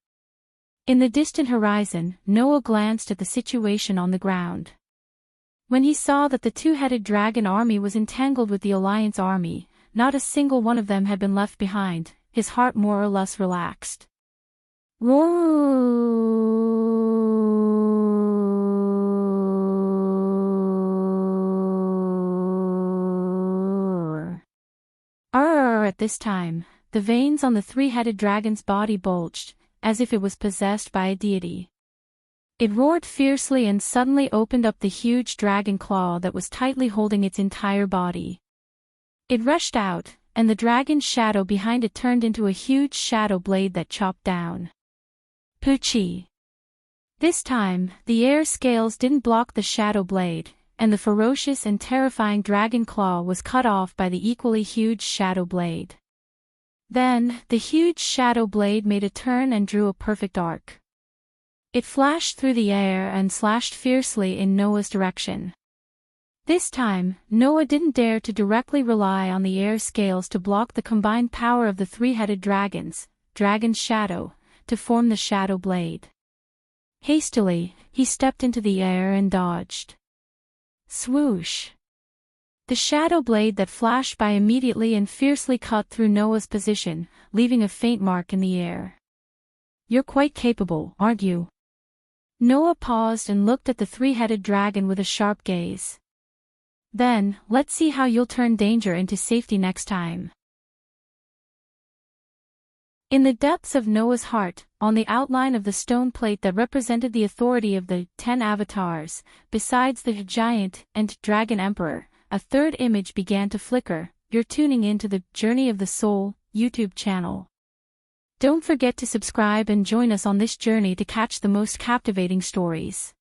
In the distant horizon, Noah glanced at the situation on the ground. When he saw that the two-headed dragon army was entangled with the Alliance army, not a single one of them had been left behind, his heart more or less relaxed. At this time, the veins on the three-headed dragon's body bulged, as if it was possessed by a deity. It roared fiercely and suddenly opened up the huge dragon claw that was tightly holding its entire body. It rushed out, and the dragon's shadow behind it turned into a huge shadow blade that chopped down. Poochie! This time, the air scales didn't block the shadow blade, and the ferocious and terrifying dragon claw was cut off by the equally huge shadow blade. Then, the huge shadow blade made a turn and drew a perfect arc. It flashed through the air and slashed fiercely in Noah's direction. This time, Noah didn't dare to directly rely on the air scales to block the combined power of the three-headed dragon's shadow, to form the shadow blade. Hastily, he stepped into the air and dodged. Swoosh! The shadow blade that flashed by immediately and fiercely cut through Noah's position, leaving a faint mark in the air. "You're quite capable, aren't you?" Noah paused and looked at the three-headed dragon with a sharp gaze. "Then, let's see how you'll turn danger into safety next time." In the depths of Noah's heart, on the outline of the stone plate that represented the authority of the 10 avatars, besides the giant and dragon emperor, a third image began to flicker. You're tuning into the Journey of the Soul YouTube channel. Don't forget to subscribe and join us on this journey to catch the most captivating stories.